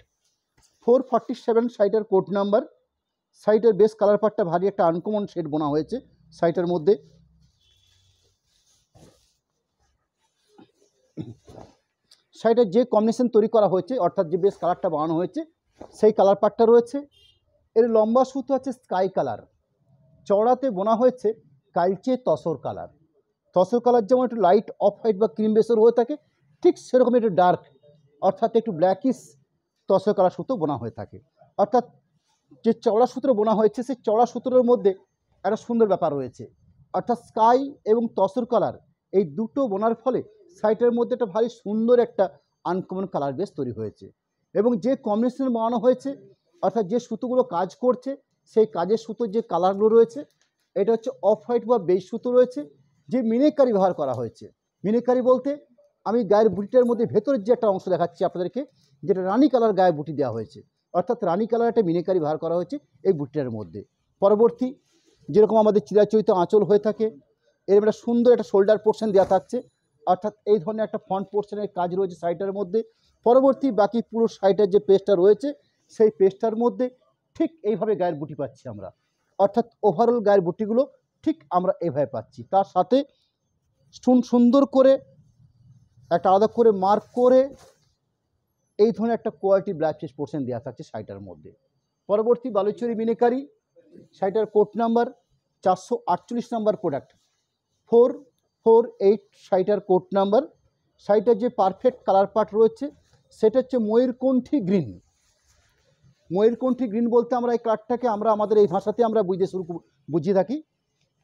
447 শাড়িটার কোড নাম্বার। শাড়িটার বেশ কালার পার্টটা ভারী একটা আনকমন শেড বোনা হয়েছে শাড়িটার মধ্যে। শাড়িটার যে কম্বিনেশন তৈরি করা হয়েছে, অর্থাৎ যে বেশ কালারটা বানানো হয়েছে, সেই কালার পার্টটা রয়েছে। এর লম্বা সুতো আছে স্কাই কালার, চওড়াতে বোনা হয়েছে কালচে তসর কালার। তসর কালার যেমন একটু লাইট অফ হোয়াইট বা ক্রিম বেসের হয়ে থাকে, ঠিক সেরকম একটু ডার্ক অর্থাৎ একটু ব্ল্যাকিশ তসর কালার সুতো বোনা হয়ে থাকে। অর্থাৎ যে চওড়া সূত্র বোনা হয়েছে, সেই চওড়া সূত্রের মধ্যে একটা সুন্দর ব্যাপার রয়েছে, অর্থাৎ স্কাই এবং তসর কালার এই দুটো বোনার ফলে শাড়িটার মধ্যে একটা ভারী সুন্দর একটা আনকমন কালার বেস তৈরি হয়েছে। এবং যে কম্বিনেশন বানানো হয়েছে, অর্থাৎ যে সুতোগুলো কাজ করছে, সেই কাজের সুতোর যে কালারগুলো রয়েছে, এটা হচ্ছে অফ হোয়াইট বা বেজ সুতো রয়েছে। যে মিনিকারি ব্যবহার করা হয়েছে, মিনিকারি বলতে আমি গায়ের বুটিটার মধ্যে ভেতরের যে একটা অংশ দেখাচ্ছি আপনাদেরকে, যেটা রানী কালার গায়ে বুটি দেওয়া হয়েছে, অর্থাৎ রানী কালার একটা মিনিকারি ব্যবহার করা হয়েছে এই বুটিটার মধ্যে। পরবর্তী যেরকম আমাদের চিরাচরিত আঁচল হয়ে থাকে, এর একটা সুন্দর একটা শোল্ডার পোর্শন দেওয়া থাকছে, অর্থাৎ এই ধরনের একটা ফ্রন্ট পোর্শনের কাজ রয়েছে শাড়িটার মধ্যে। পরবর্তী বাকি পুরো শাড়িটার যে পেস্টটা রয়েছে, সেই পেস্টটার মধ্যে ঠিক এইভাবে গায়ের বুটি পাচ্ছি আমরা, অর্থাৎ ওভারঅল গায়ের বুটিগুলো ঠিক আমরা এইভাবে পাচ্ছি। তার সাথে সুন্দর করে একটা আলাদা করে মার্ক করে এই ধরনের একটা কোয়ালিটি ব্লাউজ পিস পোর্শন দেওয়া থাকছে শাড়িটার মধ্যে। পরবর্তী বালুচরি মিনিকারি শাড়িটার কোড নাম্বার 448 নাম্বার প্রোডাক্ট, 448 শাড়িটার কোড নাম্বার। শাড়িটার যে পারফেক্ট কালার পার্ট রয়েছে, সেটা হচ্ছে ময়ূরকণ্ঠী গ্রিন। ময়ূরকণ্ঠী গ্রিন বলতে আমরা এই কালারটাকে আমরা আমাদের এই ভাষাতে আমরা বুঝিয়ে থাকি।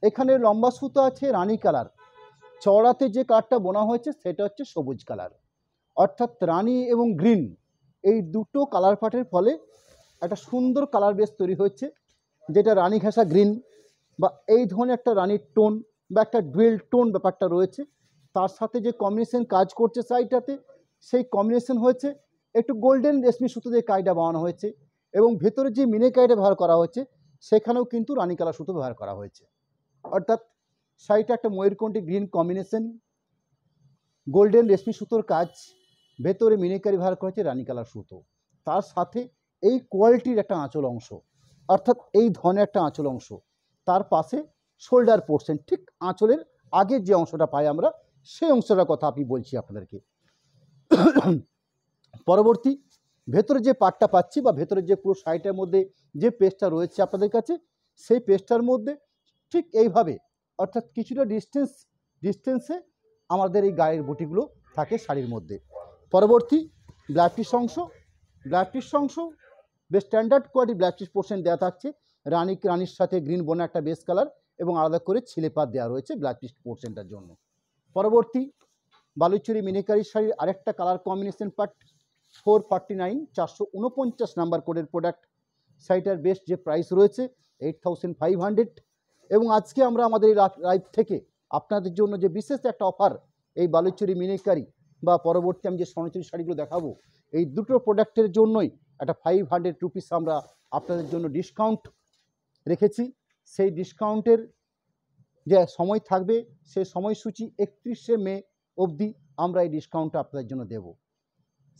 এখানে লম্বা সুতো আছে রানী কালার, চওড়াতে যে কালারটা বোনা হয়েছে সেটা হচ্ছে সবুজ কালার, অর্থাৎ রানী এবং গ্রিন এই দুটো কালার পার্টের ফলে একটা সুন্দর কালার বেস তৈরি হচ্ছে, যেটা রানী ঘাসা গ্রিন বা এই ধরনের একটা রানীর টোন বা একটা ডুয়েল টোন ব্যাপারটা রয়েছে। তার সাথে যে কম্বিনেশন কাজ করছে শাড়িটাতে, সেই কম্বিনেশন হয়েছে একটু গোল্ডেন রেশমি সুতো দিয়ে কাজটা বানানো হয়েছে। এবং ভেতরে যে মিনিকাইটা ব্যবহার করা হয়েছে, সেখানেও কিন্তু রানী কালার সুতো ব্যবহার করা হয়েছে, অর্থাৎ শাড়িটা একটা ময়ূরকণ্ঠী গ্রিন কম্বিনেশন। গোল্ডেন রেশমি সুতোর কাজ, ভেতরে মিনিকারি ব্যবহার করা হচ্ছে রানী কালার সুতো, তার সাথে এই কোয়ালিটির একটা আঁচল অংশ, অর্থাৎ এই ধরনের একটা আঁচল অংশ, তার পাশে শোল্ডার পোর্শন, ঠিক আঁচলের আগের যে অংশটা পাই আমরা সেই অংশটার কথা আমি বলছি আপনাদেরকে। পরবর্তী ভেতরে যে পার্টটা পাচ্ছি বা ভেতরে যে পুরো সাইডের মধ্যে যে পেজটা রয়েছে আপনাদের কাছে, সেই পেজটার মধ্যে ঠিক এইভাবে, অর্থাৎ কিছুটা ডিস্টেন্সে আমাদের এই গায়ের বুটিগুলো থাকে শাড়ির মধ্যে। পরবর্তী ব্লাউজ পিস অংশ বেশ standard quality blouse piece portion দেওয়া থাকছে, রানীর সাথে গ্রিন বোনা একটা বেস কালার এবং আলাদা করে ছিলেপাত দেওয়া রয়েছে ব্লাউজ পিস পোর্শনটার জন্য। পরবর্তী বালুচুরি মিনিকারি শাড়ির আরেকটা কালার কম্বিনেশন পার্ট 449, 449 নাম্বার কোডের প্রোডাক্ট। শাড়িটার বেস্ট যে প্রাইস রয়েছে 8500, এবং আজকে আমরা আমাদের এই লাইভ থেকে আপনাদের জন্য যে বিশেষ একটা অফার, এই বালুচুরি মিনিকারি বা পরবর্তী আমি যে স্বর্ণচুরি শাড়িগুলো দেখাবো, এই দুটো প্রোডাক্টের জন্যই একটা 500 রুপিস আমরা আপনাদের জন্য ডিসকাউন্ট রেখেছি। সেই ডিসকাউন্টের যে সময় থাকবে সেই সময়সূচি 31শে মে অবধি আমরা এই ডিসকাউন্টটা আপনাদের জন্য দেব।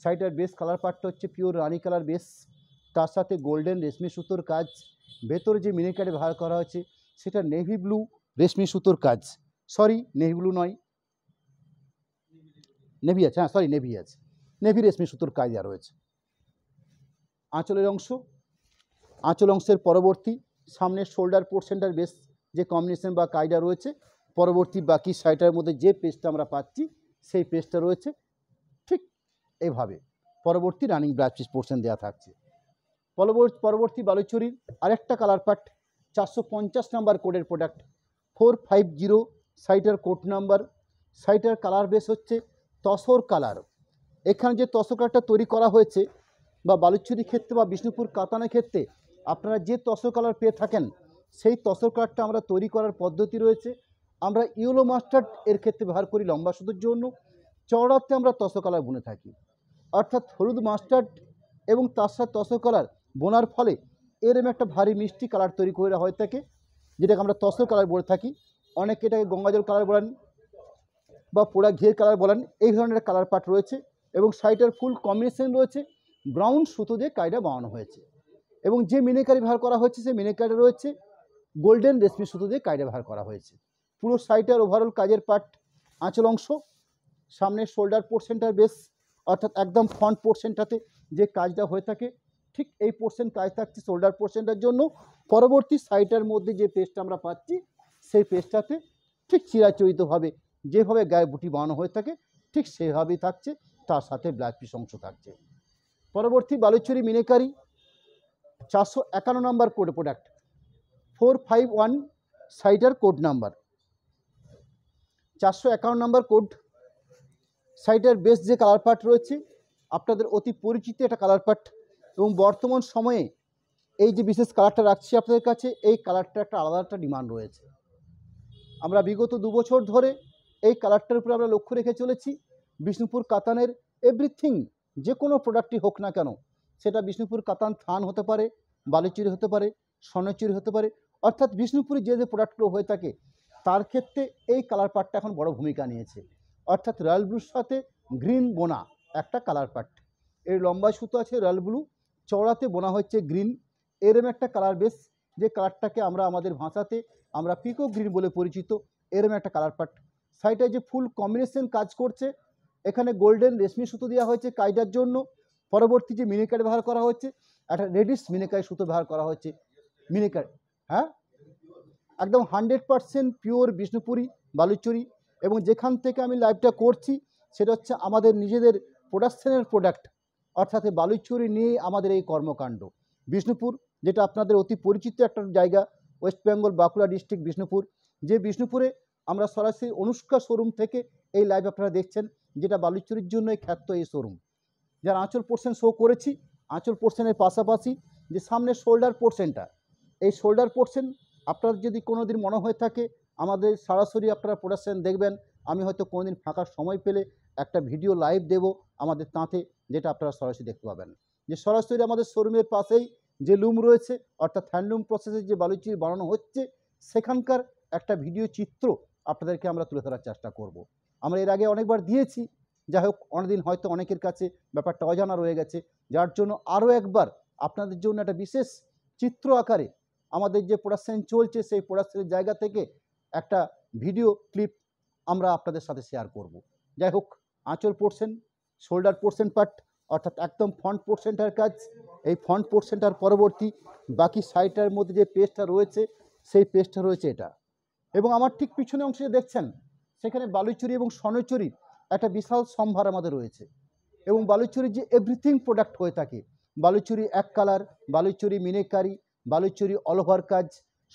শাড়িটার বেস কালার পার্টটা হচ্ছে পিওর রানী কালার বেস, তার সাথে গোল্ডেন রেশমি সুতোর কাজ, ভেতরে যে মিনিকারি ব্যবহার করা হয়েছে সেটা নেভি ব্লু রেশমি সুতোর কাজ, সরি নেভি ব্লু নয়, নেভি আছে, হ্যাঁ সরি নেভি আছে, নেভি রেশমি সুতোর কাজ দেওয়া রয়েছে। আঁচল অংশের পরবর্তী সামনের শোল্ডার পোর্শনটার বেশ যে কম্বিনেশন বা কায়দা রয়েছে, পরবর্তী বাকি শাড়িটার মধ্যে যে পেজটা আমরা পাচ্ছি সেই পেজটা রয়েছে ঠিক এইভাবে। পরবর্তী রানিং ব্লাউজ পিস পোর্শন দেওয়া থাকছে। পরবর্তী বালুচুরির আরেকটা কালার পার্ট 450 নাম্বার কোডের প্রোডাক্ট 450 শাড়িটার কোড নাম্বার। শাড়িটার কালার বেস হচ্ছে তসর কালার। এখানে যে তসর কালারটা তৈরি করা হয়েছে বা বালুচুরির ক্ষেত্রে বা বিষ্ণুপুর কাতানের ক্ষেত্রে আপনারা যে তসর কালার পেয়ে থাকেন, সেই তসর কালারটা আমরা তৈরি করার পদ্ধতি রয়েছে। আমরা ইয়েলো মাস্টার্ড এর ক্ষেত্রে ব্যবহার করি লম্বা সুতোর জন্য, চওড়াতে আমরা তসর কালার বুনে থাকি, অর্থাৎ হলুদ মাস্টার্ড এবং তার সাথে তসর কালার বোনার ফলে এরম একটা ভারী মিষ্টি কালার তৈরি করে হয়ে থাকে, যেটাকে আমরা তসর কালার বলে থাকি। অনেকে এটাকে গঙ্গাজল কালার বলেন বা পোড়া ঘিয়ের কালার বলেন, এই ধরনের কালার পার্ট রয়েছে। এবং শাড়িটার ফুল কম্বিনেশন রয়েছে ব্রাউন সুতো দিয়ে কায়দা বানানো হয়েছে, এবং যে মিনিকারি ব্যবহার করা হয়েছে সেই মিনিকারি রয়েছে গোল্ডেন রেশমি সুতো দিয়ে কায়দা ব্যবহার করা হয়েছে। পুরো শাড়িটার ওভারঅল কাজের পার্ট আঁচল অংশ, সামনের শোল্ডার পোর্শনটার বেস, অর্থাৎ একদম ফ্রন্ট পোর্শনটাতে যে কাজটা হয়ে থাকে ঠিক এই পোর্শন কাজ থাকছে শোল্ডার পোর্শনটার জন্য। পরবর্তী শাড়িটার মধ্যে যে পেজটা আমরা পাচ্ছি সেই পেজটাতে ঠিক চিরাচরিতভাবে যেভাবে গায়ে বুটি বানানো হয়ে থাকে ঠিক সেভাবেই থাকছে, তার সাথে ব্লাউজ পিস অংশ থাকছে। পরবর্তী বালুচুরি মিনিকারি 451 নাম্বার কোড প্রোডাক্ট 451 শাড়িটার কোড নাম্বার 451 নাম্বার কোড। শাড়িটার বেস যে কালার পার্ট রয়েছে আপনাদের অতি পরিচিত একটা কালার পার্ট, এবং বর্তমান সময়ে এই যে বিশেষ কালারটা রাখছি আপনাদের কাছে, এই কালারটা একটা আলাদা একটা ডিমান্ড রয়েছে। আমরা বিগত 2 বছর ধরে এই কালারটার উপরে আমরা লক্ষ্য রেখে চলেছি। বিষ্ণুপুর কাতানের এভরিথিং যে কোনো প্রোডাক্টই হোক না কেন, সেটা বিষ্ণুপুর কাতান থান হতে পারে, বালুচুরি হতে পারে, স্বর্ণচুরি হতে পারে, অর্থাৎ বিষ্ণুপুরে যে যে প্রোডাক্টগুলো হয়ে থাকে তার ক্ষেত্রে এই কালার পার্টটা এখন বড় ভূমিকা নিয়েছে। অর্থাৎ রয়্যাল ব্লুর সাথে গ্রিন বোনা একটা কালার পার্ট, এর লম্বা সুতো আছে রয়্যাল ব্লু, চওড়াতে বোনা হচ্ছে গ্রিন, এরম একটা কালার বেস, যে কালারটাকে আমরা আমাদের ভাষাতে আমরা পিকো গ্রিন বলে পরিচিত, এরম একটা কালার পার্ট। শাড়িটায় যে ফুল কম্বিনেশন কাজ করছে, এখানে গোল্ডেন রেশমি সুতো দেওয়া হয়েছে কায়দার জন্য। পরবর্তী যে মিনিকারি ব্যবহার করা হচ্ছে একটা রেডিশ মিনিকারি সুতো ব্যবহার করা হচ্ছে। মিনিকারি হ্যাঁ একদম 100% পিওর বিষ্ণুপুরি বালুচুরি, এবং যেখান থেকে আমি লাইভটা করছি সেটা হচ্ছে আমাদের নিজেদের প্রোডাকশনের প্রোডাক্ট, অর্থাৎ বালুচুরি নিয়ে আমাদের এই কর্মকাণ্ড। বিষ্ণুপুর যেটা আপনাদের অতি পরিচিত একটা জায়গা, ওয়েস্ট বেঙ্গল বাঁকুড়া ডিস্ট্রিক্ট বিষ্ণুপুর, যে বিষ্ণুপুরে আমরা সরাসরি অনুষ্কা শোরুম থেকে এই লাইভ আপনারা দেখছেন, যেটা বালুচুরির জন্যই খ্যাত এই শোরুম। যার আঁচল পোর্শন শো করেছি, আঁচল পোর্শনের পাশাপাশি যে সামনে শোল্ডার পোর্শনটা, এই শোল্ডার পোর্শন আপনার যদি কোনো দিন মনে হয়ে থাকে আমাদের সরাসরি আপনারা প্রোডাকশন দেখবেন, আমি হয়তো কোনো দিন ফাঁকার সময় পেলে একটা ভিডিও লাইভ দেব আমাদের তাঁতে, যেটা আপনারা সরাসরি দেখতে পাবেন। যে সরাসরি আমাদের শোরুমের পাশেই যে লুম রয়েছে, অর্থাৎ হ্যান্ডলুম প্রসেসে যে বালুচুরি বানানো হচ্ছে সেখানকার একটা ভিডিও চিত্র আপনাদেরকে আমরা তুলে ধরার চেষ্টা করব। আমরা এর আগে অনেকবার দিয়েছি, যাই হোক অনেকদিন হয়তো অনেকের কাছে ব্যাপারটা অজানা রয়ে গেছে, যার জন্য আরও একবার আপনাদের জন্য একটা বিশেষ চিত্র আকারে আমাদের যে প্রোডাকশান চলছে সেই প্রোডাকশানের জায়গা থেকে একটা ভিডিও ক্লিপ আমরা আপনাদের সাথে শেয়ার করব। যাই হোক, আঁচল পোর্শন, শোল্ডার পোর্শন পার্ট অর্থাৎ একদম ফ্রন্ট পোর্শনটার কাজ, এই ফ্রন্ট পোর্শনটার পরবর্তী বাকি সাইডটার মধ্যে যে পেজটা রয়েছে সেই পেজটা রয়েছে এটা। এবং আমার ঠিক পিছনে অংশে যে দেখছেন সেখানে বালুচুরি এবং স্বর্ণচুরির একটা বিশাল সম্ভার আমাদের রয়েছে। এবং বালুচুরির যে এভরিথিং প্রোডাক্ট হয়ে থাকে, বালুচুরি এক colour, Baluchari meenakari, Baluchari all over কাজ,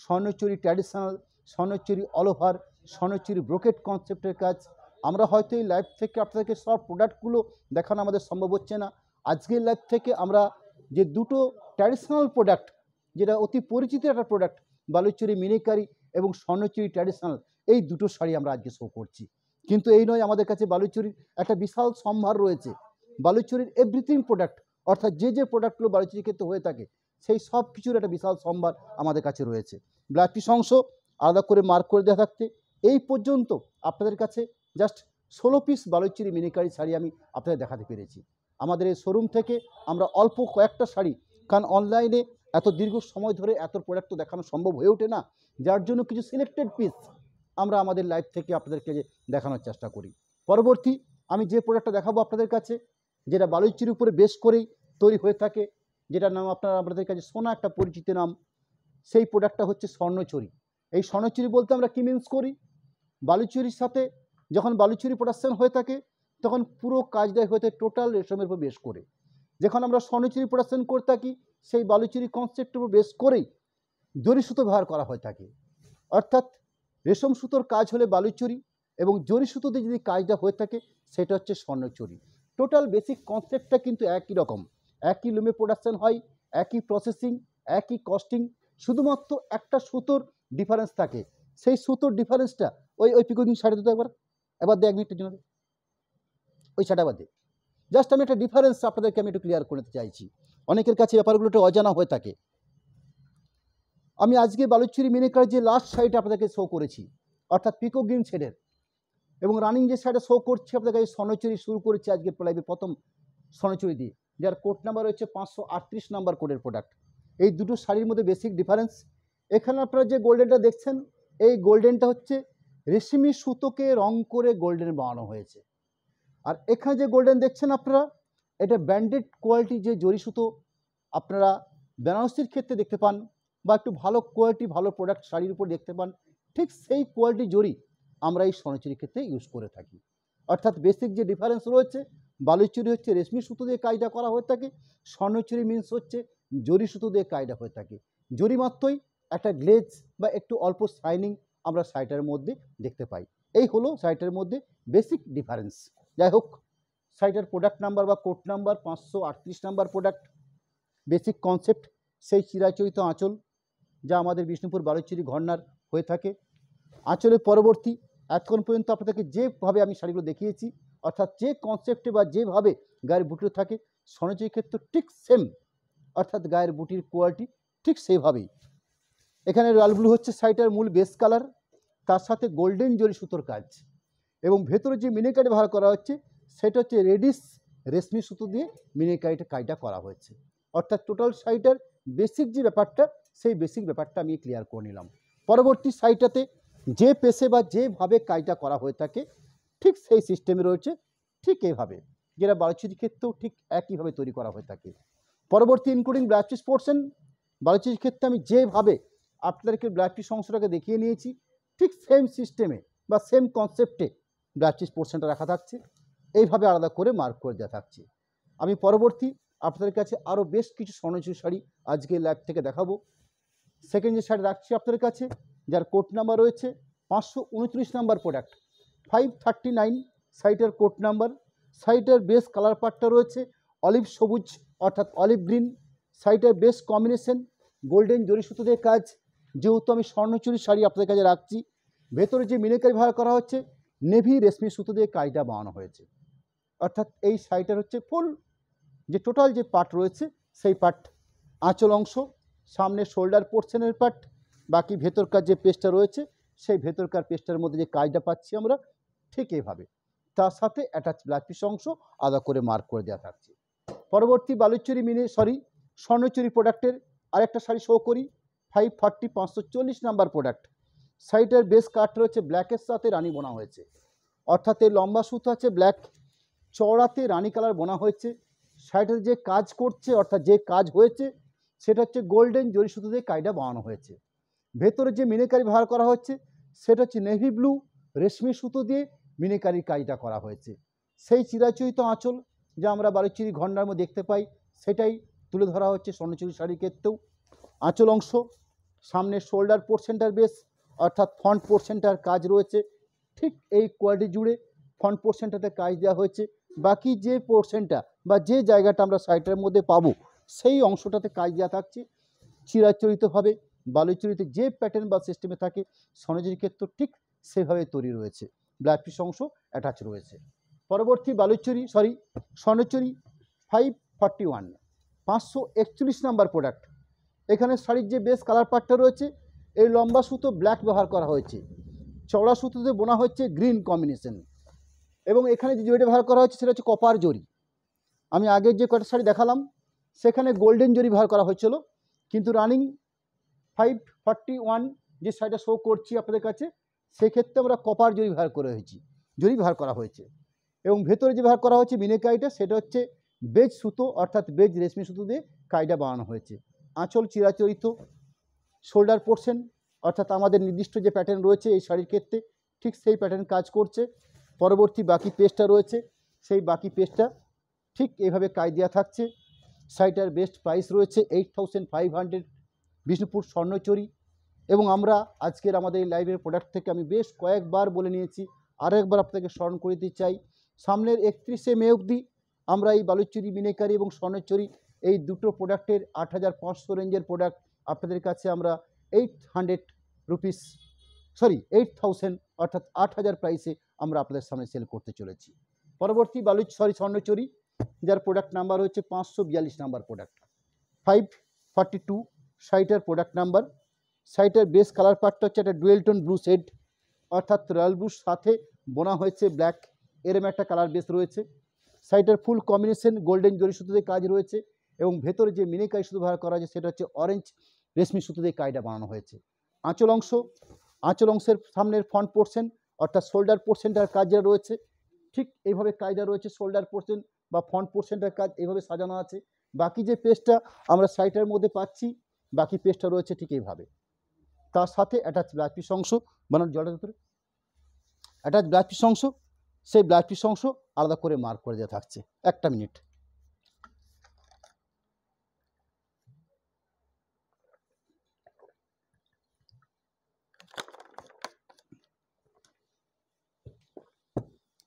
Swarnachari traditional, Swarnachari all over, Swarnachari brocade কনসেপ্টের কাজ। আমরা হয়তো এই লাইভ থেকে আপনাদেরকে সব প্রোডাক্টগুলো দেখানো আমাদের সম্ভব হচ্ছে না। আজকের লাইভ থেকে আমরা যে দুটো ট্র্যাডিশনাল প্রোডাক্ট, যেটা অতি পরিচিত একটা প্রোডাক্ট, বালুচুরি মিনেকারি এবং স্বর্ণচুরি ট্র্যাডিশনাল, এই দুটো শাড়ি আমরা আজকে শো করছি। কিন্তু এই নয়, আমাদের কাছে বালুচুরির একটা বিশাল সম্ভার রয়েছে। বালুচুরির এভরিথিং প্রোডাক্ট অর্থাৎ যে যে প্রোডাক্টগুলো বালুচুরির ক্ষেত্রে হয়ে থাকে সেই সব কিছুর একটা বিশাল সম্ভার আমাদের কাছে রয়েছে। ব্লাউজ পিস অংশ আলাদা করে মার্ক করে দেওয়া থাকতে এই পর্যন্ত আপনাদের কাছে জাস্ট 16 পিস বালুচুরি মিনিকারি শাড়ি আমি আপনাদের দেখাতে পেরেছি। আমাদের এই শোরুম থেকে আমরা অল্প কয়েকটা শাড়ি, কারণ অনলাইনে এত দীর্ঘ সময় ধরে এত প্রোডাক্ট তো দেখানো সম্ভব হয়ে ওঠে না, যার জন্য কিছু সিলেক্টেড পিস আমরা আমাদের লাইভ থেকে আপনাদেরকে দেখানোর চেষ্টা করি। পরবর্তী আমি যে প্রোডাক্টটা দেখাবো আপনাদের কাছে, যেটা বালুচুরির উপরে বেশ করেই তৈরি হয়ে থাকে, যেটার নাম আপনাদের কাছে সোনা একটা পরিচিত নাম, সেই প্রোডাক্টটা হচ্ছে স্বর্ণচুরি। এই স্বর্ণচুরি বলতে আমরা কী মিন্স করি, বালুচুরির সাথে যখন বালুচুরি প্রোডাকশন হয়ে থাকে তখন পুরো কাজটাই হয়ে থাকে টোটাল রেশমের উপর বেশ করে। যখন আমরা স্বর্ণচুরি প্রোডাকশন করে থাকি সেই বালুচুরি কনসেপ্টের উপর বেশ করেই জরি সুতো ব্যবহার করা হয়ে থাকে। অর্থাৎ রেশম সুতোর কাজ হলে বালুচুরি এবং জরি সুতোতে যদি কাজটা হয়ে থাকে সেটা হচ্ছে স্বর্ণচুরি। টোটাল বেসিক কনসেপ্টটা কিন্তু একই রকম, একই লুমে প্রোডাকশন হয়, একই প্রসেসিং, একই কস্টিং, শুধুমাত্র একটা সুতোর ডিফারেন্স থাকে। সেই সুতোর ডিফারেন্সটা ওই পিকোকিং শাড়ি তো একবার দে 1 মিনিটের জন্য, ওই শাড়িটা বাদ দে। জাস্ট আমি একটা ডিফারেন্স আপনাদেরকে আমি একটু ক্লিয়ার করতে চাইছি, অনেকের কাছে ব্যাপারগুলো একটু অজানা হয়ে থাকে। আমি আজকে বালুচুরি মিনিকার যে লাস্ট শাড়িটা আপনাদেরকে শো করেছি অর্থাৎ পিকো গ্রিন শেডের, এবং রানিং যে শাড়িটা শো করছি আপনাদের কাছে স্বর্ণচুরি শুরু করেছি আজকে লাইভে প্রথম স্বর্ণচুরি দিয়ে, যার কোড নাম্বার হচ্ছে 538 নাম্বার কোডের প্রোডাক্ট। এই দুটো শাড়ির মধ্যে বেসিক ডিফারেন্স, এখানে আপনারা যে গোল্ডেনটা দেখছেন এই গোল্ডেনটা হচ্ছে রেশমি সুতোকে রং করে গোল্ডেন বানানো হয়েছে। আর এখানে যে গোল্ডেন দেখছেন আপনারা, এটা ব্র্যান্ডেড কোয়ালিটি যে জরি সুতো আপনারা বেনারসির ক্ষেত্রে দেখতে পান বা একটু ভালো কোয়ালিটি ভালো প্রোডাক্ট শাড়ির উপর দেখতে পান, ঠিক সেই কোয়ালিটি জরি আমরা এই স্বর্ণচুরির ক্ষেত্রে ইউজ করে থাকি। অর্থাৎ বেসিক যে ডিফারেন্স রয়েছে, বালুচুরি হচ্ছে রেশমি সুতো দিয়ে কাজটা করা হয়ে থাকে, স্বর্ণচুরি মিন্স হচ্ছে জরি সুতো দিয়ে কাজটা হয়ে থাকে। জরি মাত্রই একটা গ্লেজ বা একটু অল্প শাইনিং আমরা শাড়িটার মধ্যে দেখতে পাই। এই হলো শাড়িটার মধ্যে বেসিক ডিফারেন্স। যাই হোক, শাড়িটার প্রোডাক্ট নাম্বার বা code number 538 number product. Basic concept সেই চিরাচরিত আঁচল যা আমাদের বিষ্ণুপুর বালুচুরি ঘরনার হয়ে থাকে। আঁচলের পরবর্তী এতক্ষণ পর্যন্ত আপনাদেরকে যেভাবে আমি শাড়িগুলো দেখিয়েছি অর্থাৎ যে কনসেপ্টে বা যেভাবে গায়ের বুটিও থাকে স্বর্ণচুরির ক্ষেত্রে ঠিক সেম, অর্থাৎ গায়ের বুটির কোয়ালিটি ঠিক সেইভাবেই। এখানে রয়্যাল ব্লু হচ্ছে শাড়িটার মূল বেস কালার, তার সাথে গোল্ডেন জরি সুতোর কাজ, এবং ভেতরে যে মিনিকারি ব্যবহার করা হচ্ছে সেটা হচ্ছে রেডিশ রেশমি সুতো দিয়ে মিনিকারিটা কাজটা করা হয়েছে। অর্থাৎ টোটাল শাড়িটার বেসিক যে ব্যাপারটা সেই বেসিক ব্যাপারটা আমি ক্লিয়ার করে নিলাম। পরবর্তী শাড়িটাতে যে পেশে বা যেভাবে কাজটা করা হয়ে থাকে ঠিক সেই সিস্টেমে রয়েছে, ঠিক এইভাবে, যেটা বালুচুরির ক্ষেত্রেও ঠিক একইভাবে তৈরি করা হয়ে থাকে। পরবর্তী ইনক্লুডিং ব্লাউজ পিস পোর্শন, বালুচুরির ক্ষেত্রে আমি যেভাবে আপনাদেরকে ব্লাউজ পিস অংশটাকে দেখিয়ে নিয়েছি ঠিক সেম সিস্টেমে বা সেম কনসেপ্টে ব্লাউজ পিস পোর্শনটা রাখা থাকছে, এইভাবে আলাদা করে মার্ক করে দেওয়া থাকছে। আমি পরবর্তী আপনাদের কাছে আরও বেশ কিছু স্বর্ণচুরি শাড়ি আজকে ল্যাব থেকে দেখাবো। সেকেন্ড যে শাড়ি রাখছি আপনাদের কাছে, যার কোড নাম্বার রয়েছে 529 নাম্বার প্রোডাক্ট, 539 শাড়িটার কোড নাম্বার। শাড়িটার বেস কালার পার্টটা রয়েছে অলিভ সবুজ অর্থাৎ অলিভ গ্রিন। শাড়িটার বেস কম্বিনেশন গোল্ডেন জরি সুতো দিয়ে কাজ, যেহেতু আমি স্বর্ণচুরি শাড়ি আপনাদের কাছে রাখছি, ভেতরে যে মিনেকারি ব্যবহার করা হচ্ছে নেভি রেশমি সুতো দিয়ে কাজটা বানানো হয়েছে। অর্থাৎ এই শাড়িটার হচ্ছে ফুল যে টোটাল যে পার্ট রয়েছে সেই পার্ট, আঁচল অংশ, সামনে শোল্ডার পোর্শনের পার্ট, বাকি ভেতরকার যে পেস্টটা রয়েছে সেই ভেতরকার পেস্টটার মধ্যে যে কাজটা পাচ্ছি আমরা ঠিক এইভাবে, তার সাথে অ্যাটাচ ব্লাউজ পিস অংশ আলাদা করে মার্ক করে দেওয়া থাকছে। পরবর্তী বালুচরি স্বর্ণচুরি প্রোডাক্টের আরেকটা শাড়ি শো করি। 540 540 নাম্বার প্রোডাক্ট। শাড়িটার বেস কাট রয়েছে ব্ল্যাকের সাথে রানি বোনা হয়েছে, অর্থাৎ এই লম্বা সুতো আছে ব্ল্যাক, চওড়াতে রানি কালার বোনা হয়েছে। শাড়িটাতে যে কাজ করছে অর্থাৎ যে কাজ হয়েছে সেটা হচ্ছে গোল্ডেন জরি সুতো দিয়ে কাজটা বানানো হয়েছে। ভেতরে যে মিনেকারি ব্যবহার করা হচ্ছে সেটা হচ্ছে নেভি ব্লু রেশমি সুতো দিয়ে মিনেকারির কাজটা করা হয়েছে। সেই চিরাচরিত আঁচল যা আমরা বালুচরি ঘন্টার মধ্যে দেখতে পাই সেটাই তুলে ধরা হচ্ছে স্বর্ণচুরি শাড়ির ক্ষেত্রেও। আঁচল অংশ, সামনে শোল্ডার পোর্শনটার বেস অর্থাৎ ফ্রন্ট পোর্শনটার কাজ রয়েছে, ঠিক এই কোয়ালিটি জুড়ে ফ্রন্ট পোর্শনটাতে কাজ দেওয়া হয়েছে। বাকি যে পোর্শনটা বা যে জায়গাটা আমরা শাড়িটার মধ্যে পাবো সেই অংশটাতে কাজ দেওয়া থাকছে। চিরাচরিতভাবে বালুচরিতে যে প্যাটার্ন বা সিস্টেমে থাকে স্বর্ণচুরির ক্ষেত্রে ঠিক সেভাবে তৈরি রয়েছে, ব্লাউজ পিস অংশ অ্যাটাচ রয়েছে। পরবর্তী স্বর্ণচুরি 541 541 নাম্বার প্রোডাক্ট। এখানে শাড়ির যে বেস কালার পার্টটা রয়েছে এই লম্বা সুতো ব্ল্যাক ব্যবহার করা হয়েছে, চওড়া সুতোতে বোনা হচ্ছে গ্রিন কম্বিনেশন, এবং এখানে যে জরিটা ব্যবহার করা হচ্ছে সেটা হচ্ছে কপার জরি। আমি আগের যে কটা শাড়ি দেখালাম সেখানে গোল্ডেন জরি ব্যবহার করা হয়েছিল, কিন্তু রানিং 541 যে শাড়িটা শো করছি আপনাদের কাছে সেক্ষেত্রে আমরা কপার জরি ব্যবহার করা হয়েছে। এবং ভেতরে যে ব্যবহার করা হচ্ছে মিনেকারিটা সেটা হচ্ছে বেজ সুতো অর্থাৎ বেজ রেশমি সুতো দিয়ে কাজটা বানানো হয়েছে। আঁচল চিরাচরিত, শোল্ডার পোর্শন অর্থাৎ আমাদের নির্দিষ্ট যে প্যাটার্ন রয়েছে এই শাড়ির ক্ষেত্রে ঠিক সেই প্যাটার্ন কাজ করছে। পরবর্তী বাকি পেজটা রয়েছে সেই বাকি পেজটা ঠিক এইভাবে কাজ দেওয়া থাকছে। শাড়িটার বেস্ট প্রাইস রয়েছে 8500 বিষ্ণুপুর স্বর্ণচুরি। এবং আমরা আজকের আমাদের এই লাইভের প্রোডাক্ট থেকে আমি বেশ কয়েকবার বলে নিয়েছি, আরও একবার আপনাকে স্মরণ করে দিতে চাই, সামনের 31শে মে অবধি আমরা এই বালুচরি মিনেকারি এবং স্বর্ণচুরি এই দুটো প্রোডাক্টের 8500 রেঞ্জের প্রোডাক্ট আপনাদের কাছে আমরা 8000 অর্থাৎ 8000 প্রাইসে আমরা আপনাদের সামনে সেল করতে চলেছি। পরবর্তী স্বর্ণচুরি যার প্রোডাক্ট নাম্বার হচ্ছে 542 নাম্বার প্রোডাক্ট, 542 শাড়িটার প্রোডাক্ট নাম্বার। শাড়িটার বেস কালার পার্টটা হচ্ছে একটা ডুয়েল টোন ব্লু শেড অর্থাৎ রয়্যাল ব্লুর সাথে বোনা হয়েছে ব্ল্যাক, এরম একটা কালার বেস রয়েছে। শাড়িটার ফুল কম্বিনেশন গোল্ডেন জরি সুতো দিয়ে কাজ রয়েছে এবং ভেতরে যে মিনেকারি সুতো ব্যবহার করা হয়েছে সেটা হচ্ছে অরেঞ্জ রেশমি সুতো দিয়ে কাজটা বানানো হয়েছে। আঁচল অংশের সামনের ফ্রন্ট পোর্শন অর্থাৎ শোল্ডার পোর্শনটার কাজ যা রয়েছে ঠিক এইভাবে কাজটা রয়েছে, শোল্ডার পোর্শন বা ফ্রন্ট পোর্শনটার কাজ এইভাবে সাজানো আছে। বাকি যে পেজটা আমরা শাড়িটার মধ্যে পাচ্ছি বাকি পেজটা রয়েছে ঠিক এইভাবে, তার সাথে অ্যাটাচ ব্লাউজ পিস অংশ জলের ভিতরে অ্যাটাচ ব্লাউজ পিস অংশ, সেই ব্লাউজ পিস অংশ আলাদা করে মার্ক করে দেওয়া থাকছে। একটা মিনিট।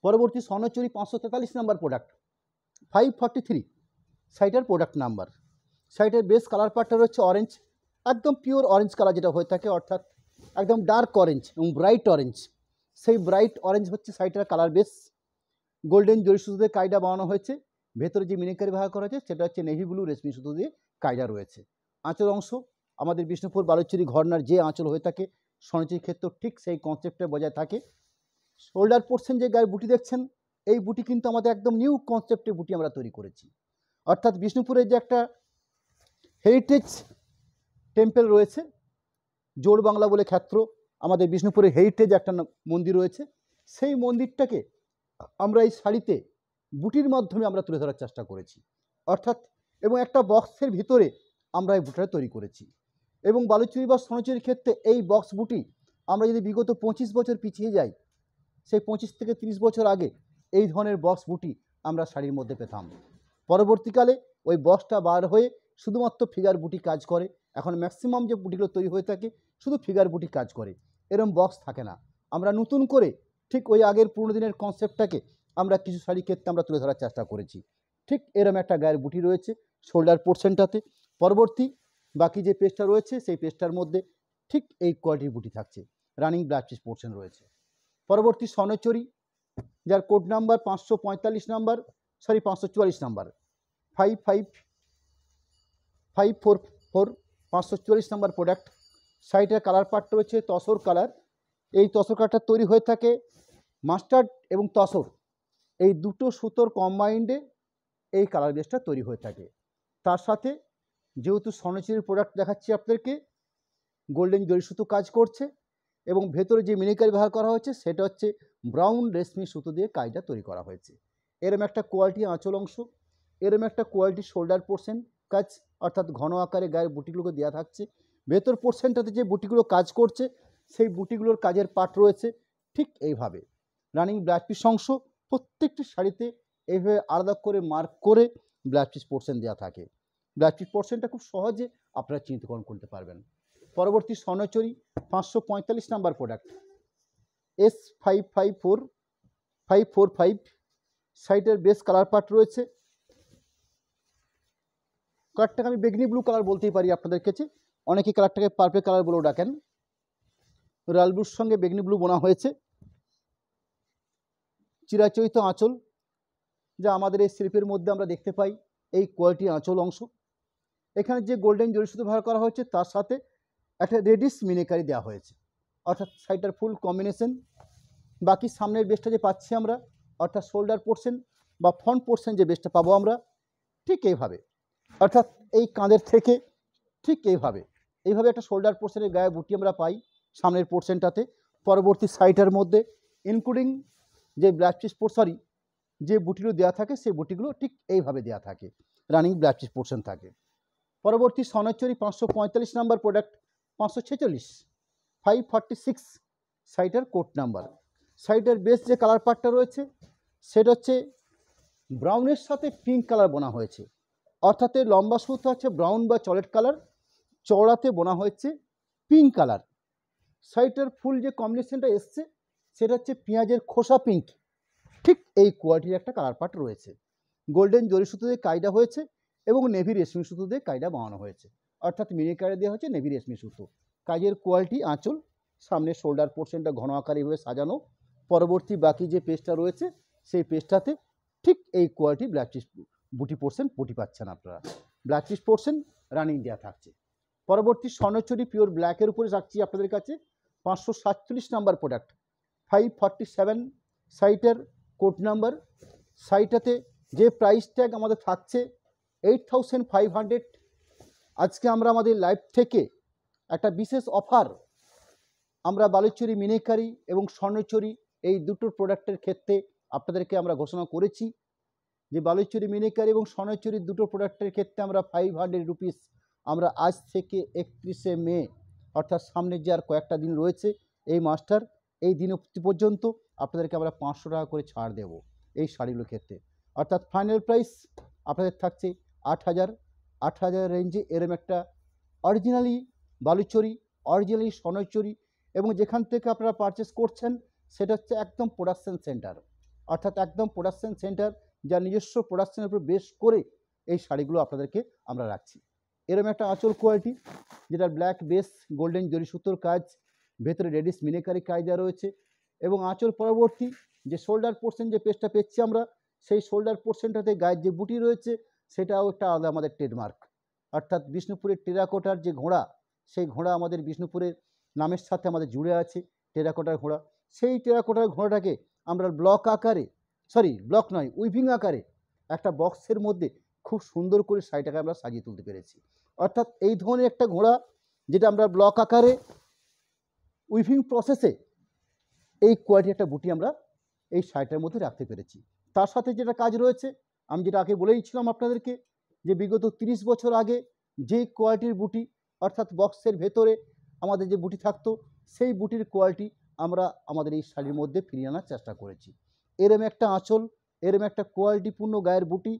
পরবর্তী স্বর্ণচুরি 543 নাম্বার প্রোডাক্ট, 543 শাড়িটার প্রোডাক্ট নাম্বার। শাড়িটার বেস কালার পার্টটা রয়েছে অরেঞ্জ, একদম পিওর অরেঞ্জ কালার যেটা হয়ে থাকে অর্থাৎ একদম ডার্ক অরেঞ্জ এবং ব্রাইট অরেঞ্জ, সেই ব্রাইট অরেঞ্জ হচ্ছে শাড়িটার কালার বেস। গোল্ডেন জরি সুতো দিয়ে কাজটা বানানো হয়েছে, ভেতরে যে মিনেকারি ব্যবহার করা হয়েছে সেটা হচ্ছে নেভি ব্লু রেশমি সুতো দিয়ে কাজটা রয়েছে। আঁচল অংশ আমাদের বিষ্ণুপুর বালুচরি ঘরনার যে আঁচল হয়ে থাকে স্বর্ণচুরির ক্ষেত্রে ঠিক সেই কনসেপ্টে বজায় থাকে। শোল্ডার পোর্শন যে গায়ের বুটি দেখছেন এই বুটি কিন্তু আমাদের একদম নিউ কনসেপ্টের বুটি আমরা তৈরি করেছি, অর্থাৎ বিষ্ণুপুরের যে একটা হেরিটেজ টেম্পল রয়েছে জোড় বাংলা বলে খ্যাত আমাদের বিষ্ণুপুরের হেরিটেজ একটা মন্দির রয়েছে, সেই মন্দিরটাকে আমরা এই শাড়িতে বুটির মাধ্যমে আমরা তুলে ধরার চেষ্টা করেছি, অর্থাৎ এবং একটা বক্সের ভিতরে আমরা এই বুটিটা তৈরি করেছি। এবং বালুচরি বা স্বর্ণচুরির ক্ষেত্রে এই বক্স বুটি আমরা যদি বিগত 25 বছর পিছিয়ে যাই সেই 25 থেকে 30 বছর আগে এই ধরনের বক্স বুটি আমরা শাড়ির মধ্যে পেতাম। পরবর্তীকালে ওই বক্সটা বার হয়ে শুধুমাত্র ফিগার বুটি কাজ করে, এখন ম্যাক্সিমাম যে বুটিগুলো তৈরি হয়ে থাকে শুধু ফিগার বুটি কাজ করে, এরম বক্স থাকে না। আমরা নতুন করে ঠিক ওই আগের পুরনো দিনের কনসেপ্টটাকে আমরা কিছু শাড়ির ক্ষেত্রে আমরা তুলে ধরার চেষ্টা করেছি। ঠিক এরম একটা গায়ের বুটি রয়েছে শোল্ডার পোর্শনটাতে। পরবর্তী বাকি যে পেজটা রয়েছে সেই পেজটার মধ্যে ঠিক এই কোয়ালিটির বুটি থাকছে, রানিং ব্লাউজ পিস পোর্শন রয়েছে। পরবর্তী স্বর্ণচুরি যার code number 544 number 544 number product. শাড়িটার কালার পার্ট রয়েছে তসর কালার, এই তসর কালারটা তৈরি হয়ে থাকে মাস্টার্ড এবং তসর এই দুটো সুতোর কম্বাইন্ডে এই কালার বেসটা তৈরি হয়ে থাকে। তার সাথে যেহেতু স্বর্ণচুরির প্রোডাক্ট দেখাচ্ছি আপনাদেরকে, গোল্ডেন জরি সুতো কাজ করছে এবং ভেতরে যে মিনিকারি ব্যবহার করা হয়েছে সেটা হচ্ছে ব্রাউন রেশমি সুতো দিয়ে কাজটা তৈরি করা হয়েছে। এরম একটা কোয়ালিটি আঁচল অংশ, এরম একটা কোয়ালিটি শোল্ডার পোর্শন কাজ, অর্থাৎ ঘন আকারে গায়ের বুটিগুলোকে দেওয়া থাকছে। ভেতর পোর্শনটাতে যে বুটিগুলো কাজ করছে সেই বুটিগুলোর কাজের পার্ট রয়েছে ঠিক এইভাবে। রানিং ব্লাউজ পিস অংশ প্রত্যেকটি শাড়িতে এইভাবে আলাদা করে মার্ক করে ব্লাউজ পিস পোর্শন দেওয়া থাকে। ব্লাউজ পিস পোর্শনটা খুব সহজে আপনারা চিন্তাকরণ করতে পারবেন। পরবর্তী স্বর্ণচুরি 545 নাম্বার প্রোডাক্ট S554545 সাইটের বেস কালার পার্ট রয়েছে। কালারটাকে আমি বেগনি ব্লু কালার বলতেই পারি আপনাদের কাছে, অনেকে কালারটাকে পার্পল কালার বলেও ডাকেন। রয়্যাল ব্লুর সঙ্গে বেগনি ব্লু বোনা হয়েছে। চিরাচরিত আঁচল যা আমাদের এই শিল্পের মধ্যে আমরা দেখতে পাই, এই কোয়ালিটি আঁচল অংশ। এখানে যে গোল্ডেন জরি সুতো ব্যবহার করা হয়েছে তার সাথে একটা রেডিশ মিনিকারি দেওয়া হয়েছে, অর্থাৎ শাড়িটার ফুল কম্বিনেশন। বাকি সামনের বেসটা যে পাচ্ছি আমরা, অর্থাৎ শোল্ডার পোর্শন বা ফ্রন্ট পোর্শন যে বেসটা পাবো আমরা ঠিক এইভাবে, অর্থাৎ এই কাঁধের থেকে ঠিক এইভাবে একটা শোল্ডার পোর্শনের গায়ে বুটি আমরা পাই সামনের পোর্শনটাতে। পরবর্তী সাইডের মধ্যে ইনক্লুডিং যে ব্লাউজ পিস যে বুটিগুলো দেওয়া থাকে সেই বুটিগুলো ঠিক এইভাবে দেওয়া থাকে, রানিং ব্লাউজ পিস পোর্শন থাকে। পরবর্তী স্বর্ণচুরি 545 নাম্বার প্রোডাক্ট 546 546 সাইটের কোট নাম্বার। সাইটের বেস যে কালার পার্টটা রয়েছে সেটা হচ্ছে ব্রাউনের সাথে পিঙ্ক কালার বোনা হয়েছে, অর্থাৎ লম্বা সুতো আছে ব্রাউন বা চকলেট কালার, চওড়াতে বোনা হয়েছে পিঙ্ক কালার। সাইটের ফুল যে কম্বিনেশনটা এসছে সেটা হচ্ছে পেঁয়াজের খোসা পিঙ্ক, ঠিক এই কোয়ালিটির একটা কালার পার্ট রয়েছে। গোল্ডেন জরি সুতো দিয়ে কায়দা হয়েছে এবং নেভি রেশমি সুতো দিয়ে কায়দা বানানো হয়েছে, অর্থাৎ মিনিকারে দেওয়া হচ্ছে নেভি রেশমি সুতো। কাজের কোয়ালিটি আঁচল, সামনে শোল্ডার পোর্শনটা ঘন আকারে এভাবে সাজানো। পরবর্তী বাকি যে পেজটা রয়েছে সেই পেজটাতে ঠিক এই কোয়ালিটি ব্লাউজ পিস বুটি পোর্শন বুটি পাচ্ছেন আপনারা। ব্লাউজ পিস পোর্শন রানিং দেওয়া থাকছে। পরবর্তী স্বর্ণচুরি পিওর ব্ল্যাকের উপরে রাখছি আপনাদের কাছে 547 নাম্বার প্রোডাক্ট 547 সাইটের কোড নাম্বার। সাইটাতে যে প্রাইস ট্যাগ আমাদের থাকছে 8500। আজকে আমরা আমাদের লাইভ থেকে একটা বিশেষ অফার আমরা বালুচুরি মিনিকারি এবং স্বর্ণচুরি এই দুটো প্রোডাক্টের ক্ষেত্রে আপনাদেরকে আমরা ঘোষণা করেছি যে বালুচুরি মিনিকারি এবং স্বর্ণচুরি দুটো প্রোডাক্টের ক্ষেত্রে আমরা 500 রুপিস আমরা আজ থেকে 31শে মে, অর্থাৎ সামনে যে আর কয়েকটা দিন রয়েছে এই মাসটার, এই দিন পর্যন্ত আপনাদেরকে আমরা 500 টাকা করে ছাড় দেব এই শাড়িগুলোর ক্ষেত্রে। অর্থাৎ ফাইনাল প্রাইস আপনাদের থাকছে 8,000 রেঞ্জে এরম একটা অরিজিনালি বালুচরি, অরিজিনালি স্বর্ণচুরি, এবং যেখান থেকে আপনারা পারচেস করছেন সেটা হচ্ছে একদম প্রোডাকশন সেন্টার, অর্থাৎ একদম প্রোডাকশন সেন্টার যা নিজস্ব প্রোডাকশনের উপর বেস করে এই শাড়িগুলো আপনাদেরকে আমরা রাখছি। এরম একটা আঁচল কোয়ালিটি যেটা ব্ল্যাক বেস গোল্ডেন জরি সুতোর কাজ, ভেতরে রেডিশ মিনিকারি কাজ দেওয়া রয়েছে এবং আঁচল পরবর্তী যে শোল্ডার পোর্শন যে পেজটা পেয়েছি আমরা, সেই শোল্ডার পোর্শনটাতে গায়ের যে বুটি রয়েছে সেটাও একটা আলাদা আমাদের ট্রেডমার্ক, অর্থাৎ বিষ্ণুপুরের টেরাকোটার যে ঘোড়া, সেই ঘোড়া আমাদের বিষ্ণুপুরের নামের সাথে আমাদের জুড়ে আছে, টেরাকোটার ঘোড়া। সেই টেরাকোটার ঘোড়াটাকে আমরা ব্লক নয় উইভিং আকারে একটা বক্সের মধ্যে খুব সুন্দর করে শাড়িটাকে আমরা সাজিয়ে তুলতে পেরেছি। অর্থাৎ এই ধরনের একটা ঘোড়া যেটা আমরা ব্লক আকারে উইভিং প্রসেসে এই কোয়ালিটি একটা বুটি আমরা এই শাড়িটার মধ্যে রাখতে পেরেছি। তার সাথে যেটা কাজ রয়েছে আমি যেটা আগে বলেইছিলাম আপনাদেরকে যে বিগত 30 বছর আগে যে কোয়ালিটির বুটি, অর্থাৎ বক্সের ভেতরে আমাদের যে বুটি থাকতো সেই বুটির কোয়ালিটি আমরা আমাদের এই শাড়ির মধ্যে ফিরিয়ে আনার চেষ্টা করেছি। এরম একটা আঁচল, এরম একটা কোয়ালিটিপূর্ণ গায়ের বুটি,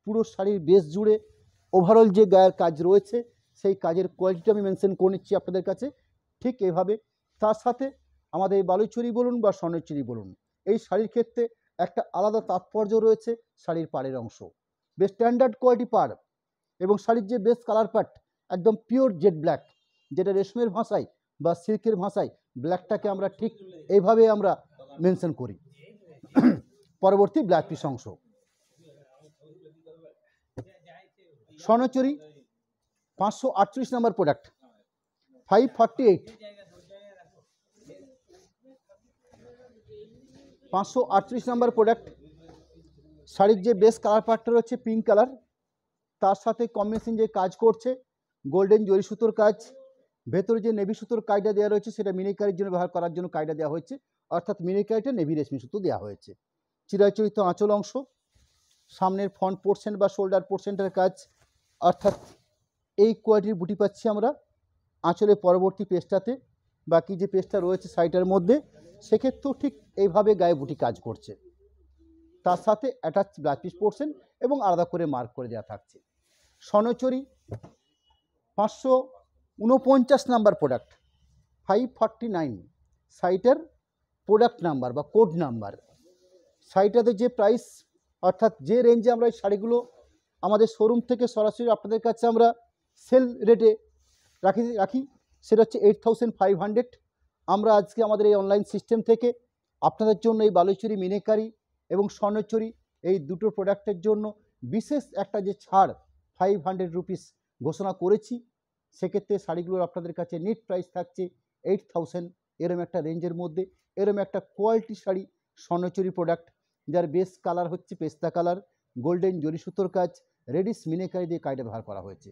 পুরো শাড়ির বেস জুড়ে ওভারঅল যে গায়ের কাজ রয়েছে সেই কাজের কোয়ালিটিটা আমি মেনশন করে নিচ্ছি আপনাদের কাছে ঠিক এভাবে। তার সাথে আমাদের এই বালুচুরি বলুন বা স্বর্ণচুরি বলুন, এই শাড়ির ক্ষেত্রে একটা আলাদা তাৎপর্য রয়েছে। শাড়ির পাড়ের অংশ বেশ স্ট্যান্ডার্ড কোয়ালিটি পাড় এবং শাড়ির যে বেস কালার পার্ট একদম পিওর জেড ব্ল্যাক, যেটা রেশমের ভাষায় বা সিল্কের ভাষায় ব্ল্যাকটাকে আমরা ঠিক এইভাবে আমরা মেনশন করি। পরবর্তী ব্ল্যাক পিস অংশ স্বর্ণচুরি 548 নম্বর প্রোডাক্ট 548 538 নাম্বার প্রোডাক্ট। শাড়ির যে বেস কালার পার্টটা রয়েছে পিঙ্ক কালার, তার সাথে কম্বিনেশন যে কাজ করছে গোল্ডেন জরি সুতোর কাজ, ভেতরে যে নেভি সুতোর কাজটা দেওয়া রয়েছে সেটা মিনিকারির জন্য ব্যবহার করার জন্য কাজটা দেওয়া হয়েছে, অর্থাৎ মিনিকারিটা নেভি রেশমি সুতো দেওয়া হয়েছে। চিরাচরিত আঁচল অংশ, সামনের ফ্রন্ট পোর্শন বা শোল্ডার পোর্শনটার কাজ, অর্থাৎ এই কোয়ালিটির বুটি পাচ্ছি আমরা আঁচলের পরবর্তী পেজটাতে। বাকি যে পেজটা রয়েছে শাড়িটার মধ্যে সেক্ষেত্রেও ঠিক এইভাবে গায়ে বুটি কাজ করছে, তার সাথে অ্যাটাচ ব্লাউজ পিস পোর্শন এবং আলাদা করে মার্ক করে দেওয়া থাকছে। স্বর্ণচুরি 549 নাম্বার প্রোডাক্ট, 549 শাড়িটার প্রোডাক্ট নাম্বার বা কোড নাম্বার। শাড়িটাতে যে প্রাইস, অর্থাৎ যে রেঞ্জে আমরা এই শাড়িগুলো আমাদের শোরুম থেকে সরাসরি আপনাদের কাছে আমরা সেল রেটে রাখি সেটা হচ্ছে 8500। আমরা আজকে আমাদের এই অনলাইন সিস্টেম থেকে আপনাদের জন্য এই বালুচুরি মিনিকারি এবং স্বর্ণচুরি এই দুটো প্রোডাক্টের জন্য বিশেষ একটা যে ছাড় 500 রুপিস ঘোষণা করেছি। সেক্ষেত্রে শাড়িগুলোর আপনাদের কাছে নেট প্রাইস থাকছে 8000। এরম একটা রেঞ্জের মধ্যে এরম একটা কোয়ালিটি শাড়ি স্বর্ণচুরি প্রোডাক্ট, যার বেস কালার হচ্ছে পেস্তা কালার, গোল্ডেন জরি সুতোর কাজ, রেডিস মিনিকারি দিয়ে কাজটা ব্যবহার করা হয়েছে।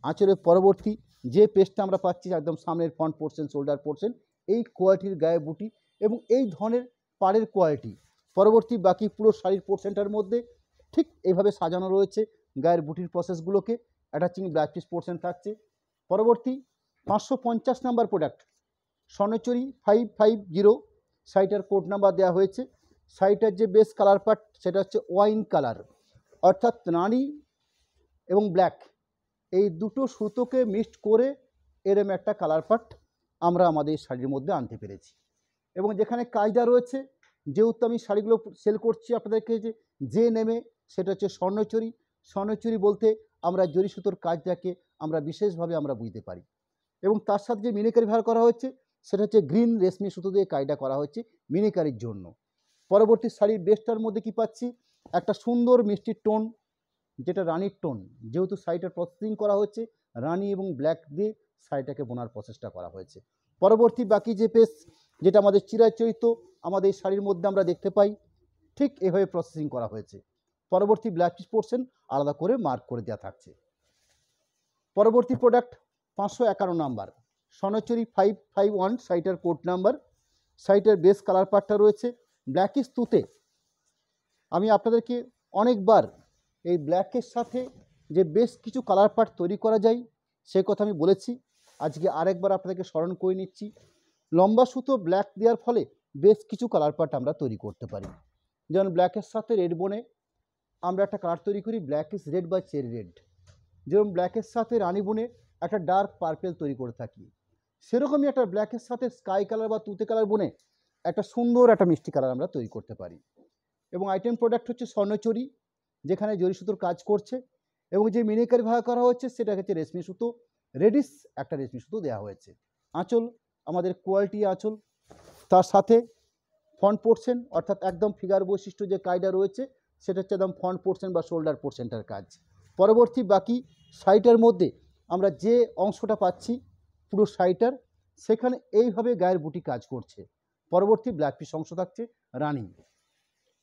আঁচলের পরবর্তী যে পেজটা আমরা পাচ্ছি একদম সামনের ফ্রন্ট পোর্শন শোল্ডার পোর্শন, এই কোয়ালিটির গায়ে বুটি এবং এই ধরনের পাড়ের কোয়ালিটি পরবর্তী বাকি পুরো শাড়ির পোর্শনটার মধ্যে ঠিক এইভাবে সাজানো রয়েছে গায়ের বুটির প্রসেসগুলোকে। অ্যাটাচিং ব্লাউজ পিস পোর্শন থাকছে। পরবর্তী 550 নাম্বার প্রোডাক্ট, স্বর্ণচুরি 550 শাড়িটার কোড নাম্বার দেওয়া হয়েছে। শাড়িটার যে বেস কালার পার্ট সেটা হচ্ছে ওয়াইন কালার, অর্থাৎ রানি এবং ব্ল্যাক এই দুটো সুতোকে মিক্সড করে এরম একটা কালার পার্ট আমরা আমাদের শাড়ির মধ্যে আনতে পেরেছি। এবং যেখানে কাজটা রয়েছে, যেহেতু আমি শাড়িগুলো সেল করছি আপনাদেরকে যে নেমে, সেটা হচ্ছে স্বর্ণচুরি। স্বর্ণচুরি বলতে আমরা জরি সুতোর কাজটাকে আমরা বিশেষভাবে আমরা বুঝতে পারি। এবং তার সাথে যে মিনিকারি ব্যবহার করা হচ্ছে সেটা হচ্ছে গ্রিন রেশমি সুতো দিয়ে কাজটা করা হচ্ছে মিনিকারির জন্য। পরবর্তী শাড়ির বেসটার মধ্যে কি পাচ্ছি, একটা সুন্দর মিষ্টি টোন যেটা রানির টোন, যেহেতু শাড়িটার প্রসেসিং করা হচ্ছে রানি এবং ব্ল্যাক দিয়ে শাড়িটাকে বোনার প্রসেসটা করা হয়েছে। পরবর্তী বাকি যে পেস যেটা আমাদের চিরাচরিত আমাদের শাড়ির মধ্যে আমরা দেখতে পাই, ঠিক এভাবে প্রসেসিং করা হয়েছে। পরবর্তী ব্লাউজ পিস পোর্শন আলাদা করে মার্ক করে দেওয়া থাকছে। পরবর্তী প্রোডাক্ট 551 নাম্বার, স্বর্ণচুরি 551 শাড়িটার কোড নাম্বার। শাড়িটার বেস কালার পার্টটা রয়েছে ব্ল্যাকিশ তুতে। আমি আপনাদেরকে অনেকবার এই ব্ল্যাকের সাথে যে বেশ কিছু কালার পার্ট তৈরি করা যায় সে কথা আমি বলেছি, আজকে আরেকবার আপনাদেরকে স্মরণ করে নিচ্ছি। লম্বা সুতো ব্ল্যাক দেওয়ার ফলে বেশ কিছু কালার পার্ট আমরা তৈরি করতে পারি। যেমন ব্ল্যাকের সাথে রেড বনে আমরা একটা কালার তৈরি করি ব্ল্যাক ইস রেড বা চেরি রেড। যেমন ব্ল্যাকের সাথে রানি বনে একটা ডার্ক পার্পেল তৈরি করে থাকি, সেরকমই একটা ব্ল্যাকের সাথে স্কাই কালার বা তুতে কালার বনে একটা সুন্দর একটা মিষ্টি কালার আমরা তৈরি করতে পারি। এবং আইটেম প্রোডাক্ট হচ্ছে স্বর্ণচুরি, যেখানে জরি সুতোর কাজ করছে এবং যে মিনিকারি ব্যবহার করা হচ্ছে সেটা হচ্ছে রেশমি সুতো, রেডিস একটা রেশমি সুতো দেওয়া হয়েছে। আঁচল আমাদের কোয়ালিটি আঁচল, তার সাথে ফ্রন্ট পোর্শন অর্থাৎ একদম ফিগার বৈশিষ্ট্য যে কাজটা রয়েছে সেটা হচ্ছে একদম ফ্রন্ট পোর্শন বা শোল্ডার পোর্শনটার কাজ। পরবর্তী বাকি শাড়িটার মধ্যে আমরা যে অংশটা পাচ্ছি পুরো শাড়িটার, সেখানে এইভাবে গায়ের বুটি কাজ করছে। পরবর্তী ব্লাউজ পিস অংশ থাকছে রানি।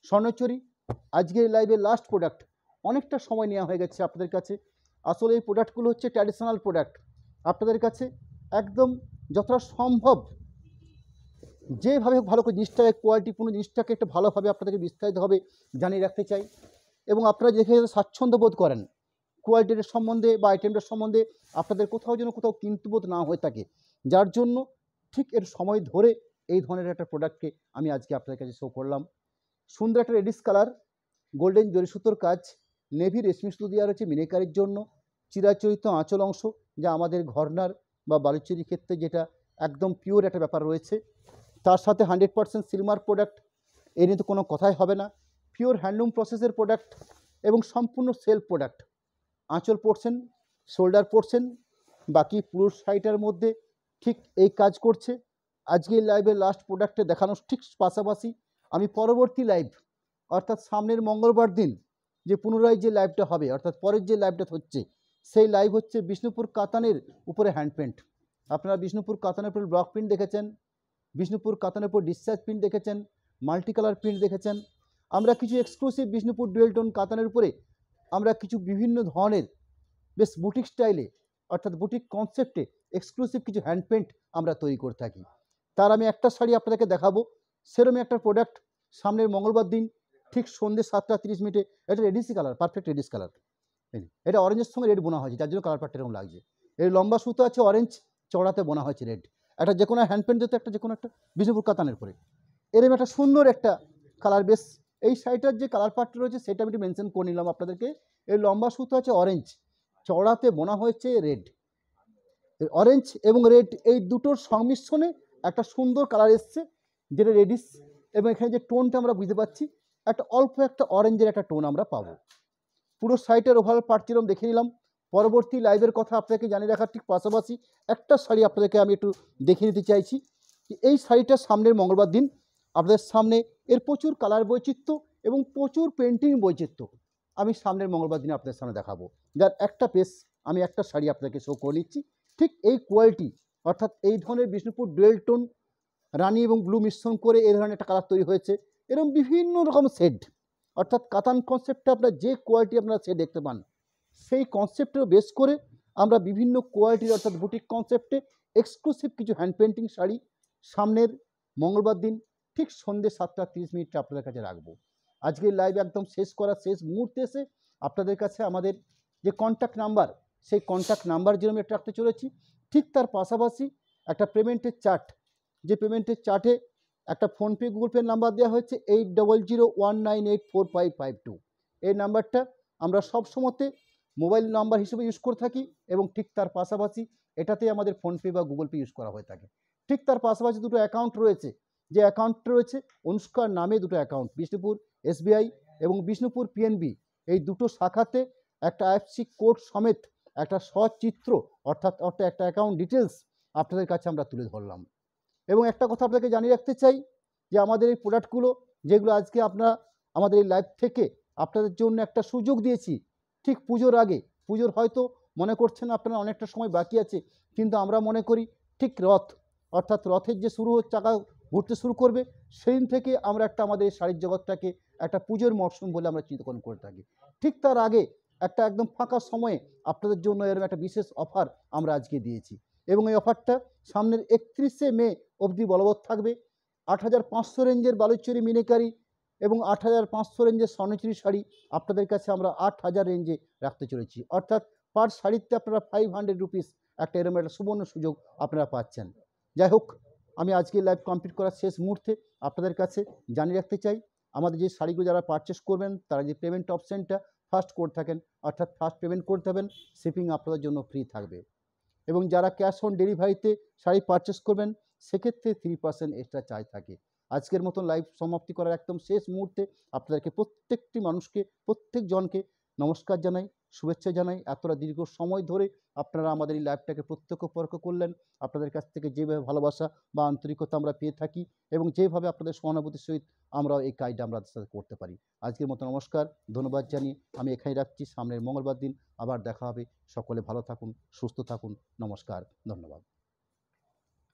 স্বর্ণচুরি আজকের লাইভের লাস্ট প্রোডাক্ট, অনেকটা সময় নেওয়া হয়ে গেছে আপনাদের কাছে। আসলে এই প্রোডাক্টগুলো হচ্ছে ট্র্যাডিশনাল প্রোডাক্ট, আপনাদের কাছে একদম যতটা সম্ভব যেভাবে ভালো করে জিনিসটাকে কোয়ালিটিপূর্ণ জিনিসটাকে একটু ভালোভাবে আপনাদেরকে বিস্তারিতভাবে জানিয়ে রাখতে চাই। এবং আপনারা যেখানে স্বাচ্ছন্দ্য বোধ করেন কোয়ালিটির সম্বন্ধে বা আইটেমটার সম্বন্ধে আপনাদের কোথাও যেন কোথাও কিন্তু বোধ না হয়ে থাকে, যার জন্য ঠিক এর সময় ধরে এই ধরনের একটা প্রোডাক্টকে আমি আজকে আপনাদের কাছে শো করলাম। সুন্দর একটা রেডিশ কালার, গোল্ডেন জরি সুতোর কাজ, নেভি রেশমি সুতো দেওয়া রয়েছে মিনিকারির জন্য। চিরাচরিত আঁচল অংশ যা আমাদের ঘরনার বা বালুচুরির ক্ষেত্রে যেটা একদম পিওর একটা ব্যাপার রয়েছে। তার সাথে 100% সিলমার্ক প্রোডাক্ট, এ নিয়ে তো কোনো কথাই হবে না। পিওর হ্যান্ডলুম প্রসেসের প্রোডাক্ট এবং সম্পূর্ণ সেলফ প্রোডাক্ট। আঁচল পোর্শন, শোল্ডার পোর্শন, বাকি পুরো শাড়িটার মধ্যে ঠিক এই কাজ করছে। আজকের লাইভের লাস্ট প্রোডাক্টে দেখানোর ঠিক পাশাপাশি আমি পরবর্তী লাইভ অর্থাৎ সামনের মঙ্গলবার দিন যে পুনরায় যে লাইভটা হবে অর্থাৎ পরের যে লাইভটা হচ্ছে সেই লাইভ হচ্ছে বিষ্ণুপুর কাতানের উপরে হ্যান্ড পেন্ট। আপনারা বিষ্ণুপুর কাতানের উপর ব্লক প্রিন্ট দেখেছেন, বিষ্ণুপুর কাতানের উপর ডিসচার্জ প্রিন্ট দেখেছেন, মাল্টি কালার প্রিন্ট দেখেছেন। আমরা কিছু এক্সক্লুসিভ বিষ্ণুপুর ডুয়েল টোন কাতানের উপরে আমরা কিছু বিভিন্ন ধরনের বেশ বুটিক স্টাইলে অর্থাৎ বুটিক কনসেপ্টে এক্সক্লুসিভ কিছু হ্যান্ড পেন্ট আমরা তৈরি করে থাকি। তার আমি একটা শাড়ি আপনাদেরকে দেখাবো, সেরকমই একটা প্রোডাক্ট সামনের মঙ্গলবার দিন ঠিক সন্ধ্যে 7:30 এটা রেডিসি কালার, পারফেক্ট রেডিস কালার। এটা অরেঞ্জের সঙ্গে রেড বোনা হয়েছে, যার জন্য কালার পার্টটা এরকম লাগছে। এর লম্বা সুতো আছে অরেঞ্জ, চড়াতে বোনা হয়েছে রেড। একটা যে কোনো হ্যান্ড পেন্ট যেত একটা যে কোনো একটা বিষ্ণুপুর কাতানের পরে এরকম একটা সুন্দর একটা কালার বেস। এই শাড়িটার যে কালার পার্টটা রয়েছে সেটা আমি একটু মেনশন করে নিলাম আপনাদেরকে। এর লম্বা সুতো আছে অরেঞ্জ, চড়াতে বোনা হয়েছে রেড। অরেঞ্জ এবং রেড এই দুটোর সংমিশ্রণে একটা সুন্দর কালার এসছে, যেটা রেডিস, এবং এখানে যে টোনটা আমরা বুঝতে পারছি একটা অল্প একটা অরেঞ্জের একটা টোন আমরা পাবো। পুরো সাইটের ওভারঅল পার্ট যেরকম দেখে নিলাম। পরবর্তী লাইভের কথা আপনাকে জানিয়ে রাখার ঠিক পাশাপাশি একটা শাড়ি আপনাদেরকে আমি একটু দেখে নিতে চাইছি। এই শাড়িটা সামনের মঙ্গলবার দিন আপনাদের সামনে এর প্রচুর কালার বৈচিত্র্য এবং প্রচুর পেন্টিং বৈচিত্র্য আমি সামনের মঙ্গলবার দিনে আপনাদের সামনে দেখাবো। যার একটা পেস আমি একটা শাড়ি আপনাকে শো করে নিচ্ছি। ঠিক এই কোয়ালিটি অর্থাৎ এই ধরনের বিষ্ণুপুর ডুয়েল টোন রানি এবং ব্লু মিশ্রণ করে এই ধরনের একটা কালার তৈরি হয়েছে। এরকম বিভিন্ন রকম শেড অর্থাৎ কাতান কনসেপ্টে আপনার যে কোয়ালিটি আপনারা শেড দেখতে পান সেই কনসেপ্টের বেস করে আমরা বিভিন্ন কোয়ালিটির অর্থাৎ বুটিক কনসেপ্টে এক্সক্লুসিভ কিছু হ্যান্ড পেন্টিং শাড়ি সামনের মঙ্গলবার দিন ঠিক সন্ধ্যে 7:30 আপনাদের কাছে রাখবো। আজকের লাইভ একদম শেষ করার শেষ মুহূর্তে এসে আপনাদের কাছে আমাদের যে কন্ট্যাক্ট নাম্বার সেই কন্ট্যাক্ট নাম্বার যেরকম একটা রাখতে চলেছি, ঠিক তার পাশাপাশি একটা পেমেন্টের চার্ট, যে পেমেন্টের চার্টে একটা ফোনপে গুগল পে নাম্বার দেওয়া হয়েছে 8001984552। এই নাম্বারটা আমরা সব সময়তে মোবাইল নাম্বার হিসেবে ইউজ করে থাকি এবং ঠিক তার পাশাপাশি এটাতে আমাদের ফোনপে বা গুগল পে ইউজ করা হয়ে থাকে। ঠিক তার পাশাপাশি দুটো অ্যাকাউন্ট রয়েছে, যে অ্যাকাউন্ট রয়েছে অনুষ্কার নামে দুটো অ্যাকাউন্ট, বিষ্ণুপুর এসবিআই এবং বিষ্ণুপুর পিএনবি। এই দুটো শাখাতে একটা আইএফসি কোড সমেত একটা সচিত্র অর্থাৎ একটা অ্যাকাউন্ট ডিটেলস আপনাদের কাছে আমরা তুলে ধরলাম। এবং একটা কথা আপনাকে জানিয়ে রাখতে চাই যে আমাদের এই প্রোডাক্টগুলো যেগুলো আজকে আপনারা আমাদের এই লাইভ থেকে আপনাদের জন্য একটা সুযোগ দিয়েছি ঠিক পুজোর আগে, পুজোর হয়তো মনে করছেন আপনারা অনেকটা সময় বাকি আছে, কিন্তু আমরা মনে করি ঠিক রথ অর্থাৎ রথের যে শুরু চাকা ঘুরতে শুরু করবে সেই দিন থেকে আমরা একটা আমাদের শাড়ির জগৎটাকে একটা পুজোর মরশুম বলে আমরা চিন্তন করে থাকি। ঠিক তার আগে একটা একদম ফাঁকা সময়ে আপনাদের জন্য এরকম একটা বিশেষ অফার আমরা আজকে দিয়েছি এবং এই অফারটা সামনের 31শে মে অবধি বলবৎ থাকবে। 8,500 রেঞ্জের বালুচরি মিনিকারি এবং 8,500 রেঞ্জের স্বর্ণচুরি শাড়ি আপনাদের কাছে আমরা 8,000 রেঞ্জে রাখতে চলেছি, অর্থাৎ পার শাড়িতে আপনারা 500 রুপিস একটা এরকম একটা সুবর্ণ সুযোগ আপনারা পাচ্ছেন। যাই হোক, আমি আজকে লাইভ কমপ্লিট করার শেষ মুহূর্তে আপনাদের কাছে জানিয়ে রাখতে চাই আমাদের যে শাড়িগুলো যারা পারচেস করবেন তারা যে পেমেন্ট অপশানটা ফার্স্ট করে থাকেন অর্থাৎ ফার্স্ট পেমেন্ট করতে হবেন, শিপিং আপনাদের জন্য ফ্রি থাকবে। এবং যারা ক্যাশ অন ডেলিভারিতে শাড়ি পারচেস করবেন সেক্ষেত্রে 3% এক্সট্রা চার্জ থাকে। আজকের মতন লাইভ সমাপ্তি করার একদম শেষ মুহূর্তে আপনাদেরকে প্রত্যেকটি মানুষকে প্রত্যেকজনকে নমস্কার জানাই, শুভেচ্ছা জানাই। এতটা দীর্ঘ সময় ধরে আপনারা আমাদের এই লাইভটাকে প্রত্যক্ষ পরোক্ষ করলেন। আপনাদের কাছ থেকে যেভাবে ভালোবাসা বা আন্তরিকতা আমরা পেয়ে থাকি এবং যেভাবে আপনাদের সহানুভূতির সহিত আমরাও এই কাজটা আমরা সাথে করতে পারি। আজকের মতো নমস্কার, ধন্যবাদ জানিয়ে আমি এখানে রাখছি। সামনের মঙ্গলবার দিন আবার দেখা হবে। সকলে ভালো থাকুন, সুস্থ থাকুন। নমস্কার, ধন্যবাদ।